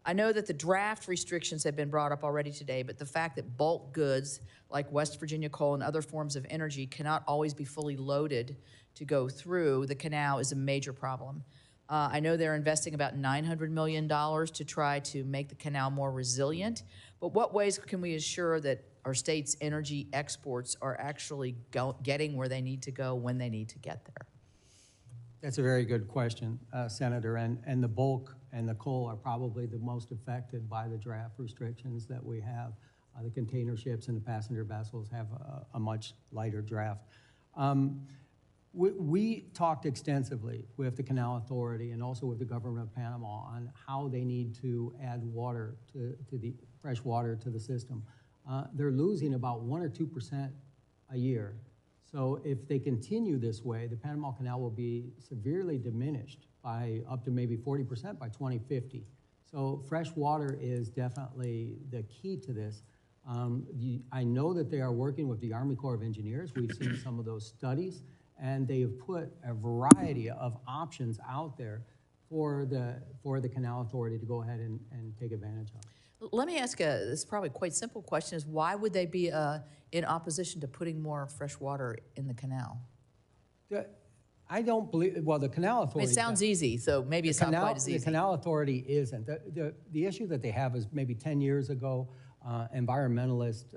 I know that the draft restrictions have been brought up already today, but the fact that bulk goods like West Virginia coal and other forms of energy cannot always be fully loaded to go through the canal is a major problem. I know they're investing about $900 million to try to make the canal more resilient, but what ways can we assure that our state's energy exports are actually getting where they need to go when they need to get there? That's a very good question, Senator, and the bulk and the coal are probably the most affected by the draft restrictions that we have. The container ships and the passenger vessels have a much lighter draft. We talked extensively with the Canal Authority and also with the government of Panama on how they need to add water to the fresh water to the system. They're losing about 1 or 2% a year. So if they continue this way, the Panama Canal will be severely diminished by up to maybe 40% by 2050. So fresh water is definitely the key to this. I know that they are working with the Army Corps of Engineers. We've seen some of those studies, and they have put a variety of options out there for the Canal Authority to go ahead and take advantage of. Let me ask this probably quite simple question is why would they be in opposition to putting more fresh water in the canal? I don't believe, well, the Canal Authority. It sounds easy, so maybe it's not quite as easy. The Canal Authority isn't. The issue that they have is maybe 10 years ago, environmentalists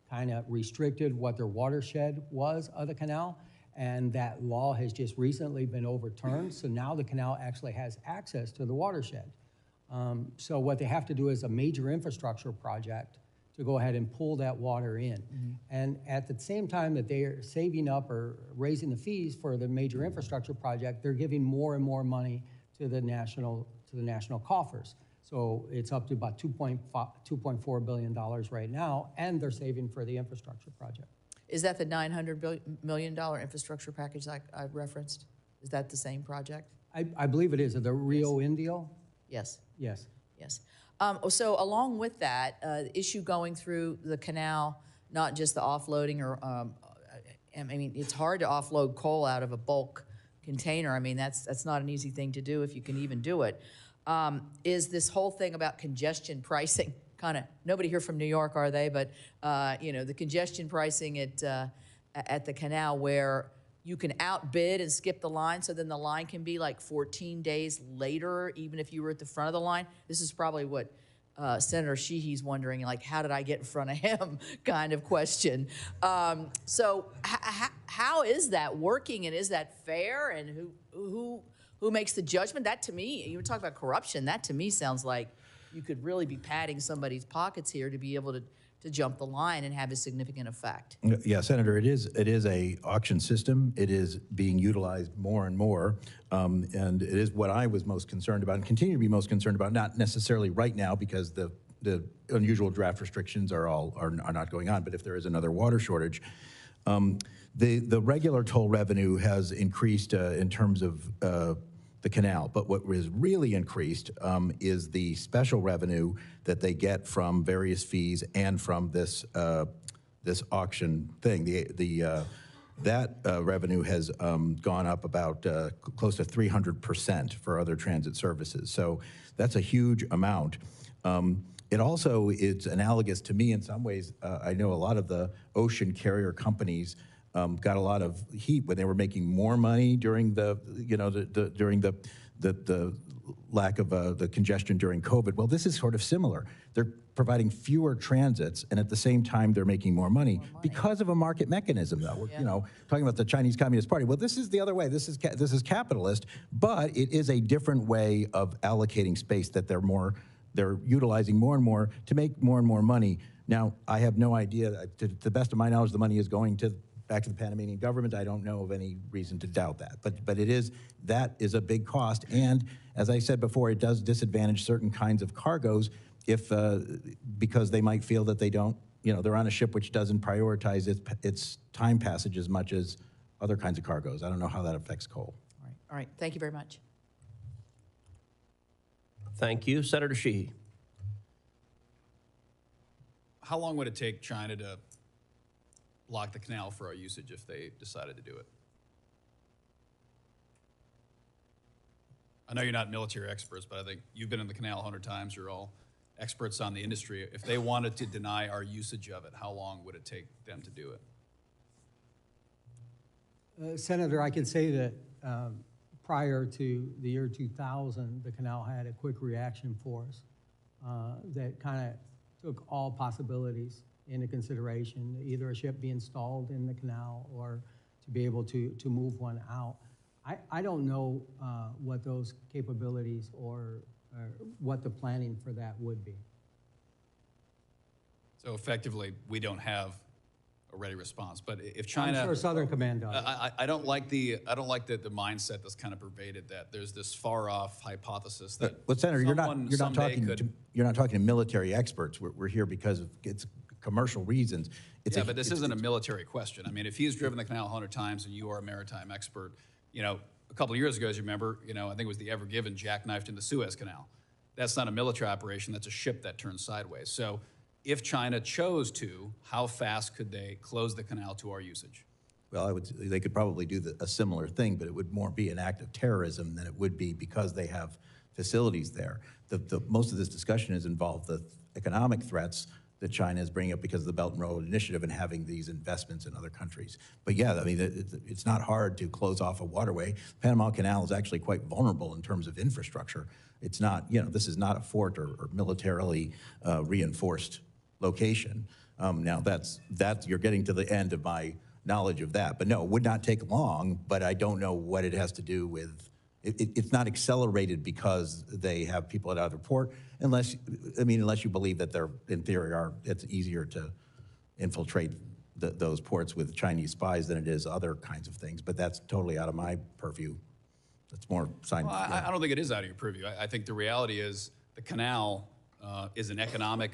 kind of restricted what their watershed was of the canal. And that law has just recently been overturned, so now the canal actually has access to the watershed. So what they have to do is a major infrastructure project to go ahead and pull that water in. And at the same time that they are saving up or raising the fees for the major infrastructure project, they're giving more and more money to the national coffers. So it's up to about $2.4 billion right now, and they're saving for the infrastructure project. Is that the $900 million infrastructure package I referenced? Is that the same project? I believe it is. The Rio Indio? Yes. Yes. Yes. So along with that, issue going through the canal, not just the offloading or, I mean, it's hard to offload coal out of a bulk container. I mean, that's not an easy thing to do if you can even do it. Is this whole thing about congestion pricing, kind of, nobody here from New York, are they? But, you know, the congestion pricing at the canal where you can outbid and skip the line, so then the line can be like 14 days later, even if you were at the front of the line. This is probably what Senator Sheehy's wondering, like, how did I get in front of him kind of question. So how is that working, and is that fair, and who makes the judgment? That to me, you were talking about corruption, that to me sounds like you could really be padding somebody's pockets here to be able to jump the line and have a significant effect. Yeah, Senator, it is a auction system. It is being utilized more and more, and it is what I was most concerned about and continue to be most concerned about. Not necessarily right now because the unusual draft restrictions are not going on, but if there is another water shortage, the regular toll revenue has increased in terms of the canal, but what was really increased is the special revenue that they get from various fees and from this this auction thing. That revenue has gone up about close to 300% for other transit services. So that's a huge amount. It also is analogous to me in some ways. I know a lot of the ocean carrier companies got a lot of heat when they were making more money during the lack of the congestion during COVID. Well, this is sort of similar. They're providing fewer transits, and at the same time, they're making more money because of a market mechanism. Though we're, talking about the Chinese Communist Party. Well, this is the other way. This is capitalist, but it is a different way of allocating space that they're utilizing more and more to make more and more money. Now, I have no idea. To the best of my knowledge, the money is going back to the Panamanian government. I don't know of any reason to doubt that, but that is a big cost. And as I said before, it does disadvantage certain kinds of cargoes because they might feel that they don't, they're on a ship which doesn't prioritize its time passage as much as other kinds of cargoes. I don't know how that affects coal. All right. Thank you very much. Thank you. Senator Sheehy. How long would it take China to block the canal for our usage if they decided to do it? I know you're not military experts, but I think you've been in the canal 100 times. You're all experts on the industry. If they wanted to deny our usage of it, how long would it take them to do it? Senator, I can say that prior to the year 2000, the canal had a quick reaction force that kind of took all possibilities into consideration, either a ship be installed in the canal or to be able to move one out. I don't know what those capabilities or what the planning for that would be. So effectively, we don't have a ready response. But if China, I'm sure Southern Command does. I don't like the mindset that's kind of pervaded that there's this far off hypothesis that. But Senator, you're not talking to military experts. We're here because it's commercial reasons. But this isn't a military question. I mean, if he's driven the canal 100 times and you are a maritime expert, a couple of years ago, as you remember, I think it was the Ever Given jackknifed in the Suez Canal. That's not a military operation. That's a ship that turns sideways. So if China chose to, how fast could they close the canal to our usage? Well, they could probably do a similar thing, but it would more be an act of terrorism than it would be because they have facilities there. Most of this discussion has involved the economic threats that China is bringing up because of the Belt and Road Initiative and having these investments in other countries. But yeah, I mean, it's not hard to close off a waterway. Panama Canal is actually quite vulnerable in terms of infrastructure. It's not, this is not a fort or militarily reinforced location. Now you're getting to the end of my knowledge of that. But no, it would not take long, but I don't know what it has to do with, it's not accelerated because they have people at other port, unless you believe that they're, in theory, it's easier to infiltrate those ports with Chinese spies than it is other kinds of things. But that's totally out of my purview. It's more science. Well, I don't think it is out of your purview. I think the reality is the canal is an economic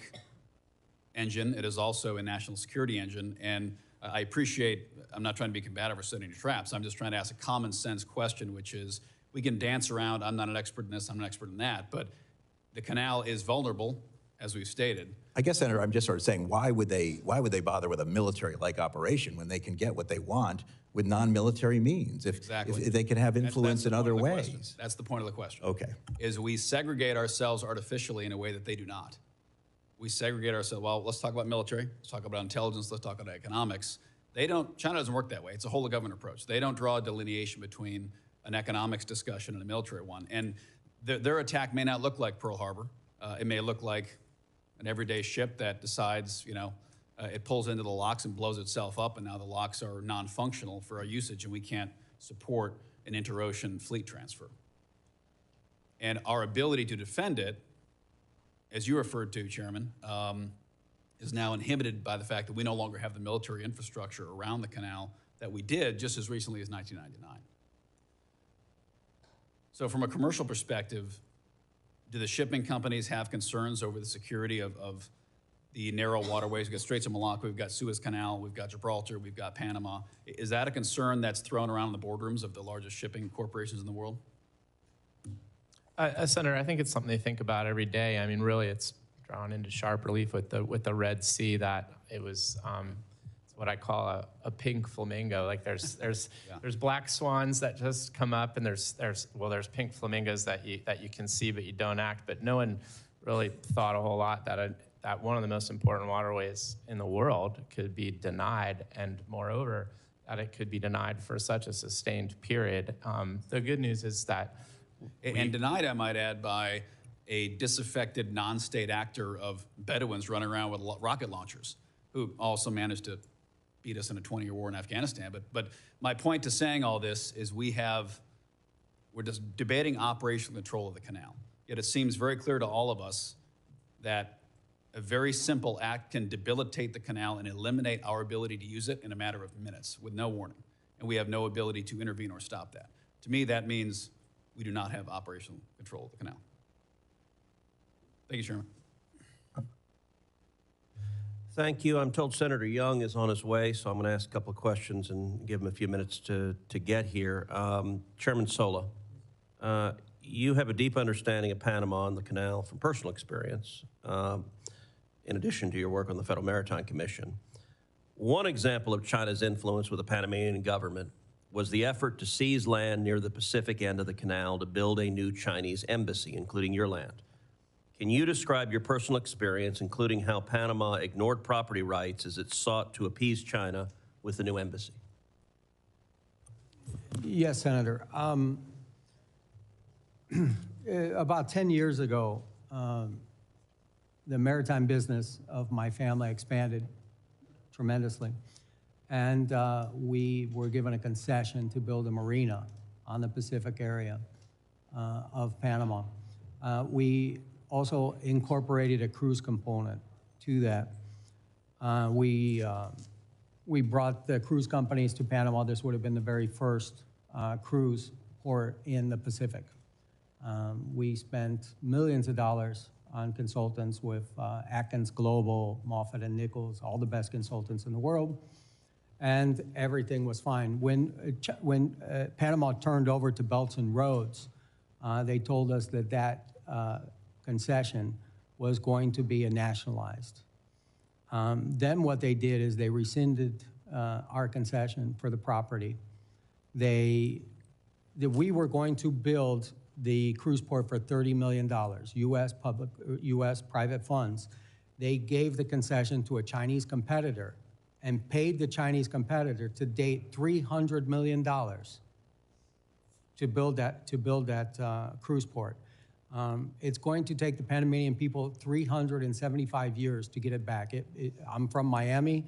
engine. It is also a national security engine. And I appreciate, I'm not trying to be combative or setting any traps. I'm just trying to ask a common sense question, which is, we can dance around, I'm not an expert in this, I'm an expert in that, but the canal is vulnerable, as we've stated. I guess, Senator, I'm just sort of saying, why would they bother with a military-like operation when they can get what they want with non-military means? If they can have influence in other ways. That's the point of the question. Okay. Is we segregate ourselves artificially in a way that they do not. We segregate ourselves, well, let's talk about military, let's talk about intelligence, let's talk about economics. China doesn't work that way. It's a whole of government approach. They don't draw a delineation between an economics discussion and a military one. And their attack may not look like Pearl Harbor. It may look like an everyday ship that decides, it pulls into the locks and blows itself up, and now the locks are non-functional for our usage, and we can't support an inter-ocean fleet transfer. And our ability to defend it, as you referred to, Chairman, is now inhibited by the fact that we no longer have the military infrastructure around the canal that we did just as recently as 1999. So from a commercial perspective, do the shipping companies have concerns over the security of the narrow waterways? We've got Straits of Malacca, we've got Suez Canal, we've got Gibraltar, we've got Panama. Is that a concern that's thrown around in the boardrooms of the largest shipping corporations in the world? Senator, I think it's something they think about every day. I mean, really, it's drawn into sharp relief with the Red Sea that it was what I call a pink flamingo. Like there's black swans that just come up, and there's pink flamingos that you can see but you don't act. But no one really thought a whole lot that one of the most important waterways in the world could be denied, and moreover, that it could be denied for such a sustained period. The good news is that and denied, I might add, by a disaffected non-state actor of Bedouins running around with rocket launchers, who also managed to beat us in a 20-year war in Afghanistan. But my point to saying all this is we're just debating operational control of the canal. Yet it seems very clear to all of us that a very simple act can debilitate the canal and eliminate our ability to use it in a matter of minutes with no warning. And we have no ability to intervene or stop that. To me, that means we do not have operational control of the canal. Thank you, Chairman. Thank you. I'm told Senator Young is on his way, so I'm going to ask a couple of questions and give him a few minutes to get here. Chairman Sola, you have a deep understanding of Panama and the canal from personal experience, in addition to your work on the Federal Maritime Commission. One example of China's influence with the Panamanian government was the effort to seize land near the Pacific end of the canal to build a new Chinese embassy, including your land. Can you describe your personal experience, including how Panama ignored property rights as it sought to appease China with the new embassy? Yes, Senator. About 10 years ago, the maritime business of my family expanded tremendously. And we were given a concession to build a marina on the Pacific area of Panama. We also incorporated a cruise component to that. We brought the cruise companies to Panama. This would have been the very first cruise port in the Pacific. We spent millions of dollars on consultants with Atkins Global, Moffett & Nichols, all the best consultants in the world. And everything was fine. When Panama turned over to Belts and Roads, they told us that concession was going to be nationalized. Then what they did is they rescinded our concession for the property. We were going to build the cruise port for $30 million, U.S. private funds. They gave the concession to a Chinese competitor and paid the Chinese competitor to date $300 million to build that cruise port. It's going to take the Panamanian people 375 years to get it back. I'm from Miami.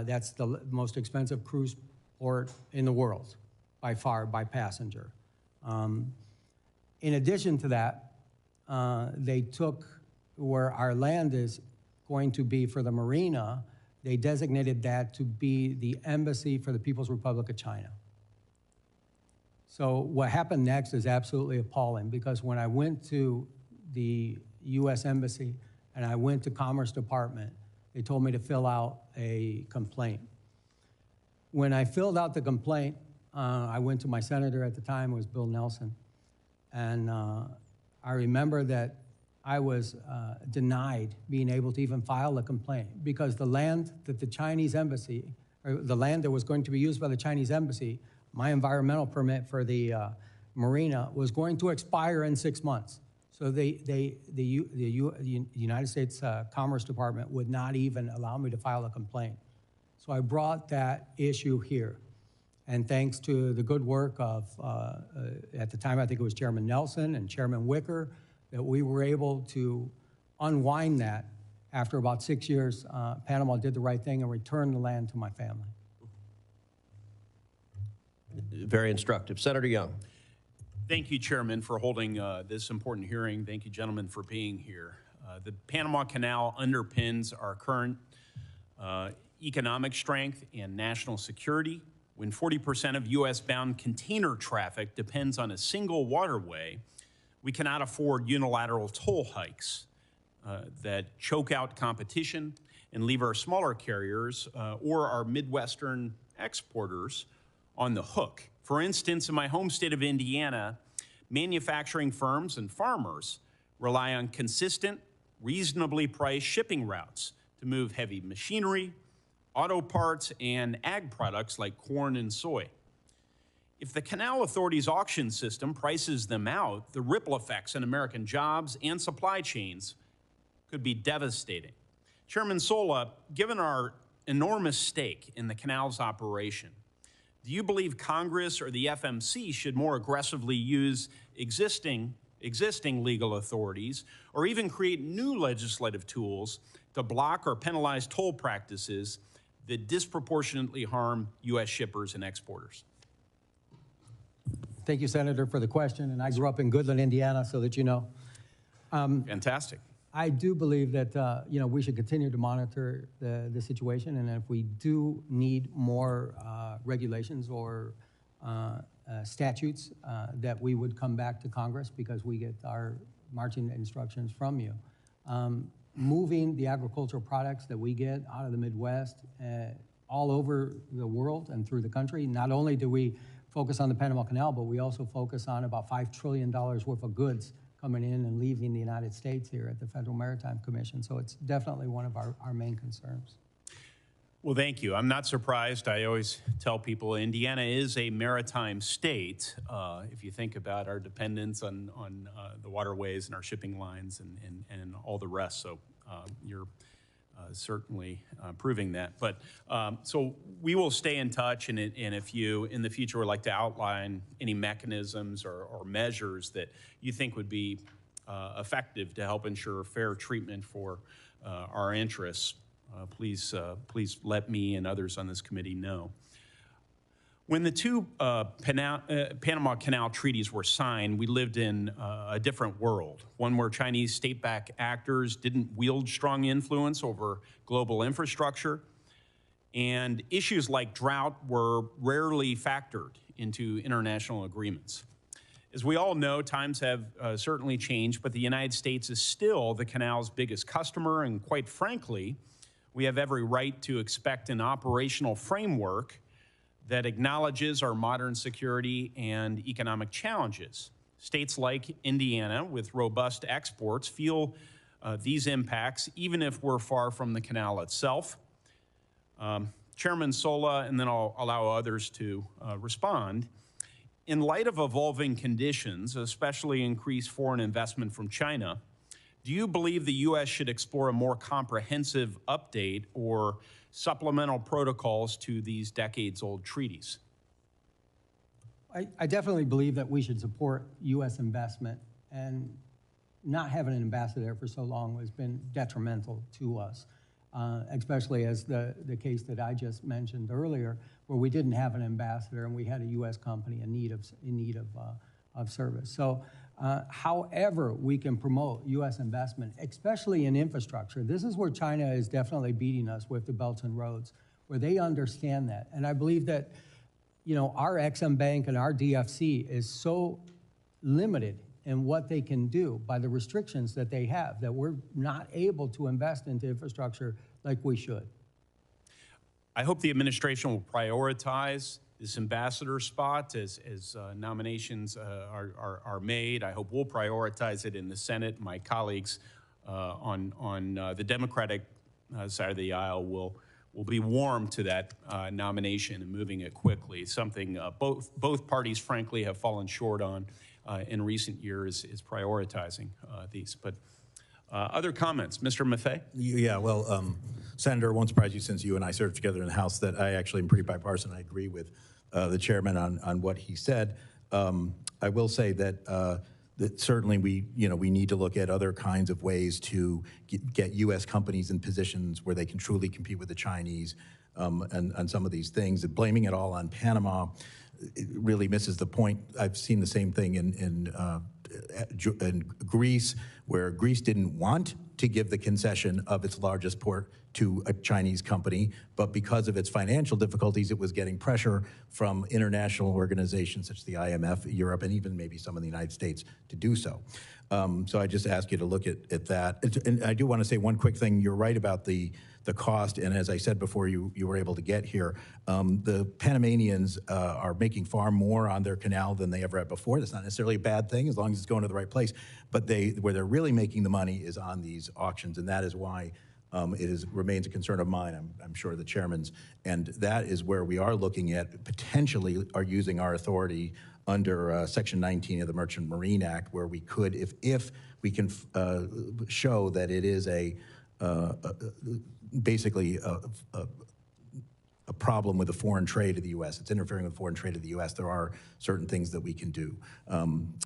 That's the most expensive cruise port in the world, by far, by passenger. In addition to that, they took where our land is going to be for the marina, they designated that to be the embassy for the People's Republic of China. So what happened next is absolutely appalling, because when I went to the U.S. Embassy and I went to Commerce Department, they told me to fill out a complaint. When I filled out the complaint, I went to my senator at the time, it was Bill Nelson, and I remember that I was denied being able to even file a complaint, because the land that the Chinese embassy, or the land that was going to be used by the Chinese embassy, my environmental permit for the marina was going to expire in 6 months. So the United States Commerce Department would not even allow me to file a complaint. So I brought that issue here. And thanks to the good work of, at the time, I think it was Chairman Nelson and Chairman Wicker, that we were able to unwind that. After about 6 years, Panama did the right thing and returned the land to my family. Very instructive. Senator Young. Thank you, Chairman, for holding this important hearing. Thank you, gentlemen, for being here. The Panama Canal underpins our current economic strength and national security. When 40% of U.S.-bound container traffic depends on a single waterway, we cannot afford unilateral toll hikes that choke out competition and leave our smaller carriers or our Midwestern exporters on the hook. For instance, in my home state of Indiana, manufacturing firms and farmers rely on consistent, reasonably priced shipping routes to move heavy machinery, auto parts, and ag products like corn and soy. If the Canal Authority's auction system prices them out, the ripple effects on American jobs and supply chains could be devastating. Chairman Sola, given our enormous stake in the canal's operation, do you believe Congress or the FMC should more aggressively use existing legal authorities, or even create new legislative tools to block or penalize toll practices that disproportionately harm U.S. shippers and exporters? Thank you, Senator, for the question. And I grew up in Goodland, Indiana, so that you know. Fantastic. I do believe that we should continue to monitor the situation, and if we do need more regulations or statutes, that we would come back to Congress, because we get our marching instructions from you. Moving the agricultural products that we get out of the Midwest all over the world and through the country, not only do we focus on the Panama Canal, but we also focus on about $5 trillion worth of goods coming in and leaving the United States here at the Federal Maritime Commission. So it's definitely one of our main concerns. Well, thank you. I'm not surprised. I always tell people Indiana is a maritime state. If you think about our dependence on the waterways and our shipping lines and all the rest. So you're certainly proving that. But so we will stay in touch, and if you in the future would like to outline any mechanisms or measures that you think would be effective to help ensure fair treatment for our interests, please let me and others on this committee know. When the two Panama Canal treaties were signed, we lived in a different world, one where Chinese state-backed actors didn't wield strong influence over global infrastructure, and issues like drought were rarely factored into international agreements. As we all know, times have certainly changed, but the United States is still the canal's biggest customer, and quite frankly, we have every right to expect an operational framework that acknowledges our modern security and economic challenges. States like Indiana, with robust exports, feel these impacts, even if we're far from the canal itself. Chairman Sola, and then I'll allow others to respond. In light of evolving conditions, especially increased foreign investment from China, do you believe the U.S. should explore a more comprehensive update or supplemental protocols to these decades-old treaties? I definitely believe that we should support U.S. investment, and not having an ambassador there for so long has been detrimental to us. especially as the case that I just mentioned earlier, where we didn't have an ambassador and we had a U.S. company in need of service. So however we can promote U.S. investment, especially in infrastructure, this is where China is definitely beating us with the Belt and Roads, where they understand that. And I believe that, you know, our Exim Bank and our DFC is so limited in what they can do by the restrictions that they have, that we're not able to invest into infrastructure like we should. I hope the administration will prioritize this ambassador spot as nominations are made. I hope we'll prioritize it in the Senate. My colleagues on the Democratic side of the aisle will be warm to that nomination and moving it quickly. Something both parties, frankly, have fallen short on in recent years is prioritizing these. But other comments, Mr. Maffei? Yeah, well, Senator, it won't surprise you since you and I served together in the House that I actually am pretty bipartisan. I agree with the chairman on what he said. I will say that that certainly we need to look at other kinds of ways to get U.S. companies in positions where they can truly compete with the Chinese and some of these things. And blaming it all on Panama, it really misses the point. I've seen the same thing in Greece, where Greece didn't want to give the concession of its largest port to a Chinese company, but because of its financial difficulties, it was getting pressure from international organizations such as the IMF, Europe, and even maybe some in the United States to do so. So I just ask you to look at that. And I do want to say one quick thing. You're right about the cost, and as I said before you were able to get here, the Panamanians are making far more on their canal than they ever had before. That's not necessarily a bad thing as long as it's going to the right place, but where they're really making the money is on these auctions, and that is why it remains a concern of mine, I'm sure the chairman's, and that is where we are looking at potentially are using our authority under Section 19 of the Merchant Marine Act, where we could, if we can show that it is basically a problem with the foreign trade of the U.S. It's interfering with foreign trade of the U.S. There are certain things that we can do,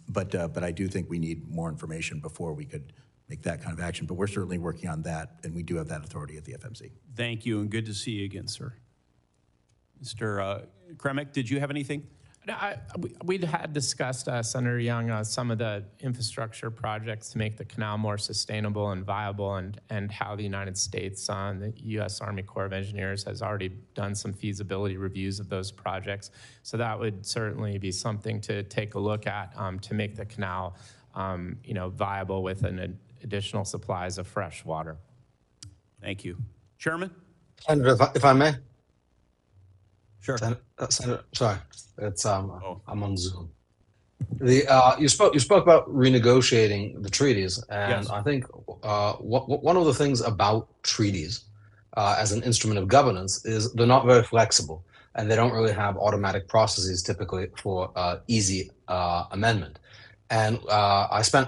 but I do think we need more information before we could make that kind of action. But we're certainly working on that, and we do have that authority at the FMC. Thank you, and good to see you again, sir. Mr. Kremick, did you have anything? We had discussed, Senator Young, some of the infrastructure projects to make the canal more sustainable and viable, and how the United States, the U.S. Army Corps of Engineers has already done some feasibility reviews of those projects. So that would certainly be something to take a look at to make the canal viable with an additional supplies of fresh water. Thank you. Chairman? Senator, if I may? Sure. Senator, sorry, it's I'm on Zoom. You spoke about renegotiating the treaties, and yes. I think one of the things about treaties as an instrument of governance is they're not very flexible, and they don't really have automatic processes typically for easy amendment. And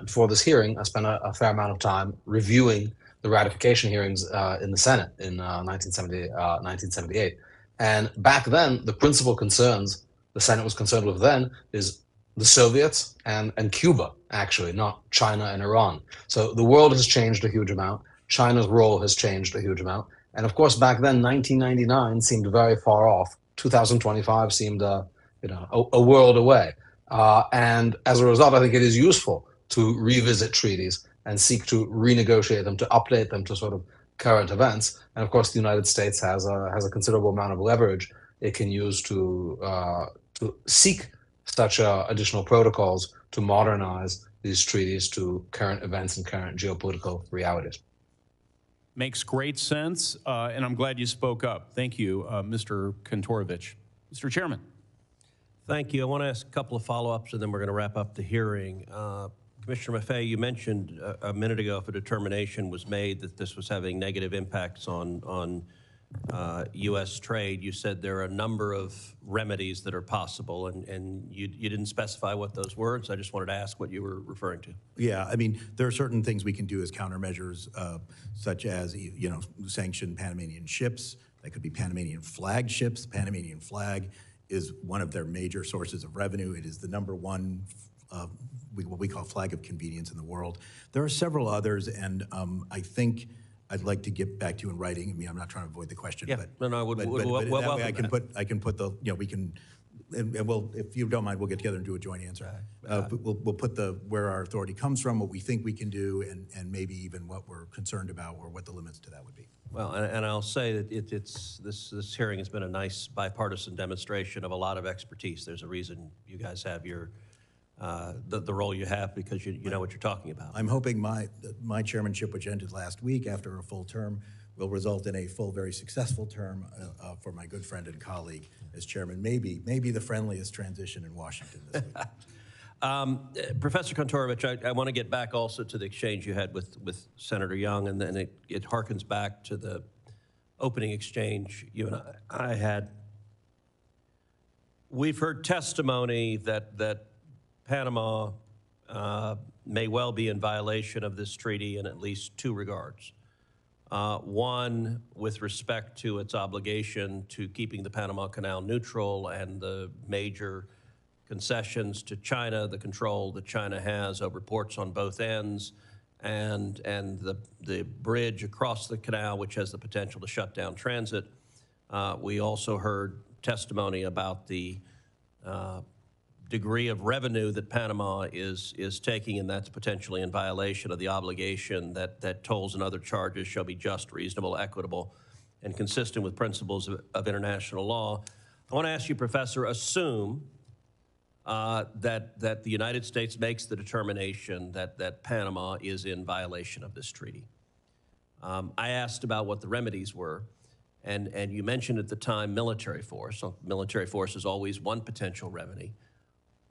before this hearing, I spent a fair amount of time reviewing the ratification hearings in the Senate in 1978. And back then, the principal concerns the Senate was concerned with then is the Soviets and Cuba, actually, not China and Iran. So the world has changed a huge amount. China's role has changed a huge amount. And of course, back then, 1999 seemed very far off. 2025 seemed a world away. And as a result, I think it is useful to revisit treaties and seek to renegotiate them, to update them to sort of current events. And of course, the United States has a considerable amount of leverage it can use to seek such additional protocols to modernize these treaties to current events and current geopolitical realities. Makes great sense, and I'm glad you spoke up. Thank you, Mr. Kantorovich. Mr. Chairman. Thank you. I want to ask a couple of follow-ups, and then we're going to wrap up the hearing. Commissioner Maffei, you mentioned a minute ago if a determination was made that this was having negative impacts on U.S. trade. You said there are a number of remedies that are possible, and you didn't specify what those were, so I just wanted to ask what you were referring to. Yeah, I mean, there are certain things we can do as countermeasures, such as, sanction Panamanian ships. That could be Panamanian flag ships. The Panamanian flag is one of their major sources of revenue. It is the number one what we call flag of convenience in the world. There are several others, and I think I'd like to get back to you in writing. I mean, I'm not trying to avoid the question, Yeah. but No, I would that welcome way I that. can put the, we can, and we'll, if you don't mind, we'll get together and do a joint answer. We'll put where our authority comes from, what we think we can do, and maybe even what we're concerned about or what the limits to that would be. Well, and I'll say that this hearing has been a nice bipartisan demonstration of a lot of expertise. There's a reason you guys have your the role you have, because you know what you're talking about. I'm hoping my chairmanship, which ended last week after a full term, will result in a full, very successful term for my good friend and colleague as chairman. Maybe the friendliest transition in Washington this week. Professor Kontorovich, I want to get back also to the exchange you had with Senator Young, and then it harkens back to the opening exchange you and I had. We've heard testimony that Panama may well be in violation of this treaty in at least two regards. One, with respect to its obligation to keeping the Panama Canal neutral and the major concessions to China, the control that China has over ports on both ends, and the bridge across the canal, which has the potential to shut down transit. We also heard testimony about the degree of revenue that Panama is taking, and that's potentially in violation of the obligation that tolls and other charges shall be just, reasonable, equitable, and consistent with principles of international law. I want to ask you, Professor, assume that the United States makes the determination that Panama is in violation of this treaty. I asked about what the remedies were, and you mentioned at the time military force. So military force is always one potential remedy.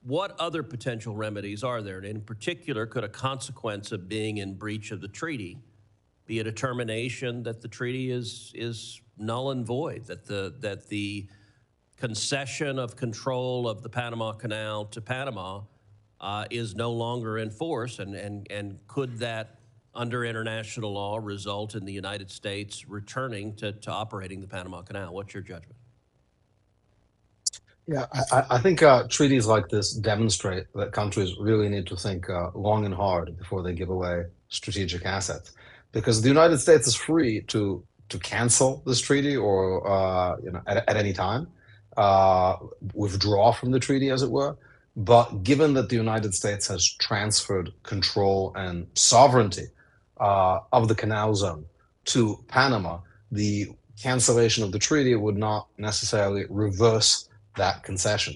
What other potential remedies are there? And in particular, could a consequence of being in breach of the treaty be a determination that the treaty is null and void, that the concession of control of the Panama Canal to Panama is no longer in force, and could that, under international law, result in the United States returning to operating the Panama Canal? What's your judgment? Yeah, I think treaties like this demonstrate that countries really need to think long and hard before they give away strategic assets, because the United States is free to cancel this treaty or at any time withdraw from the treaty, as it were. But given that the United States has transferred control and sovereignty of the canal zone to Panama, the cancellation of the treaty would not necessarily reverse that concession.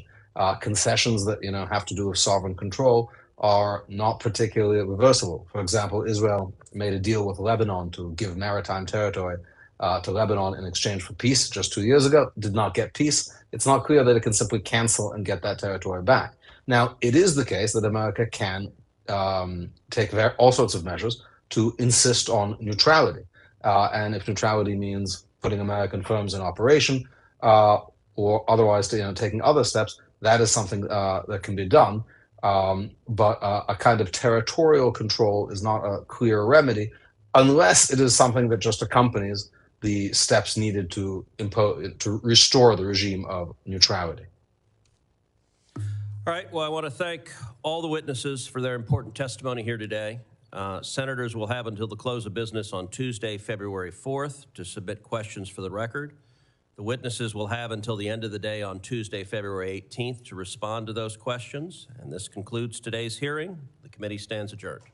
Concessions that have to do with sovereign control are not particularly reversible. For example, Israel made a deal with Lebanon to give maritime territory to Lebanon in exchange for peace just 2 years ago, did not get peace. It's not clear that it can simply cancel and get that territory back. Now, it is the case that America can take all sorts of measures to insist on neutrality. And if neutrality means putting American firms in operation, or otherwise taking other steps, that is something that can be done. But a kind of territorial control is not a clear remedy unless it is something that just accompanies the steps needed to restore the regime of neutrality. All right, well, I want to thank all the witnesses for their important testimony here today. Senators will have until the close of business on Tuesday, February 4th to submit questions for the record. The witnesses will have until the end of the day on Tuesday, February 18th to respond to those questions. And this concludes today's hearing. The committee stands adjourned.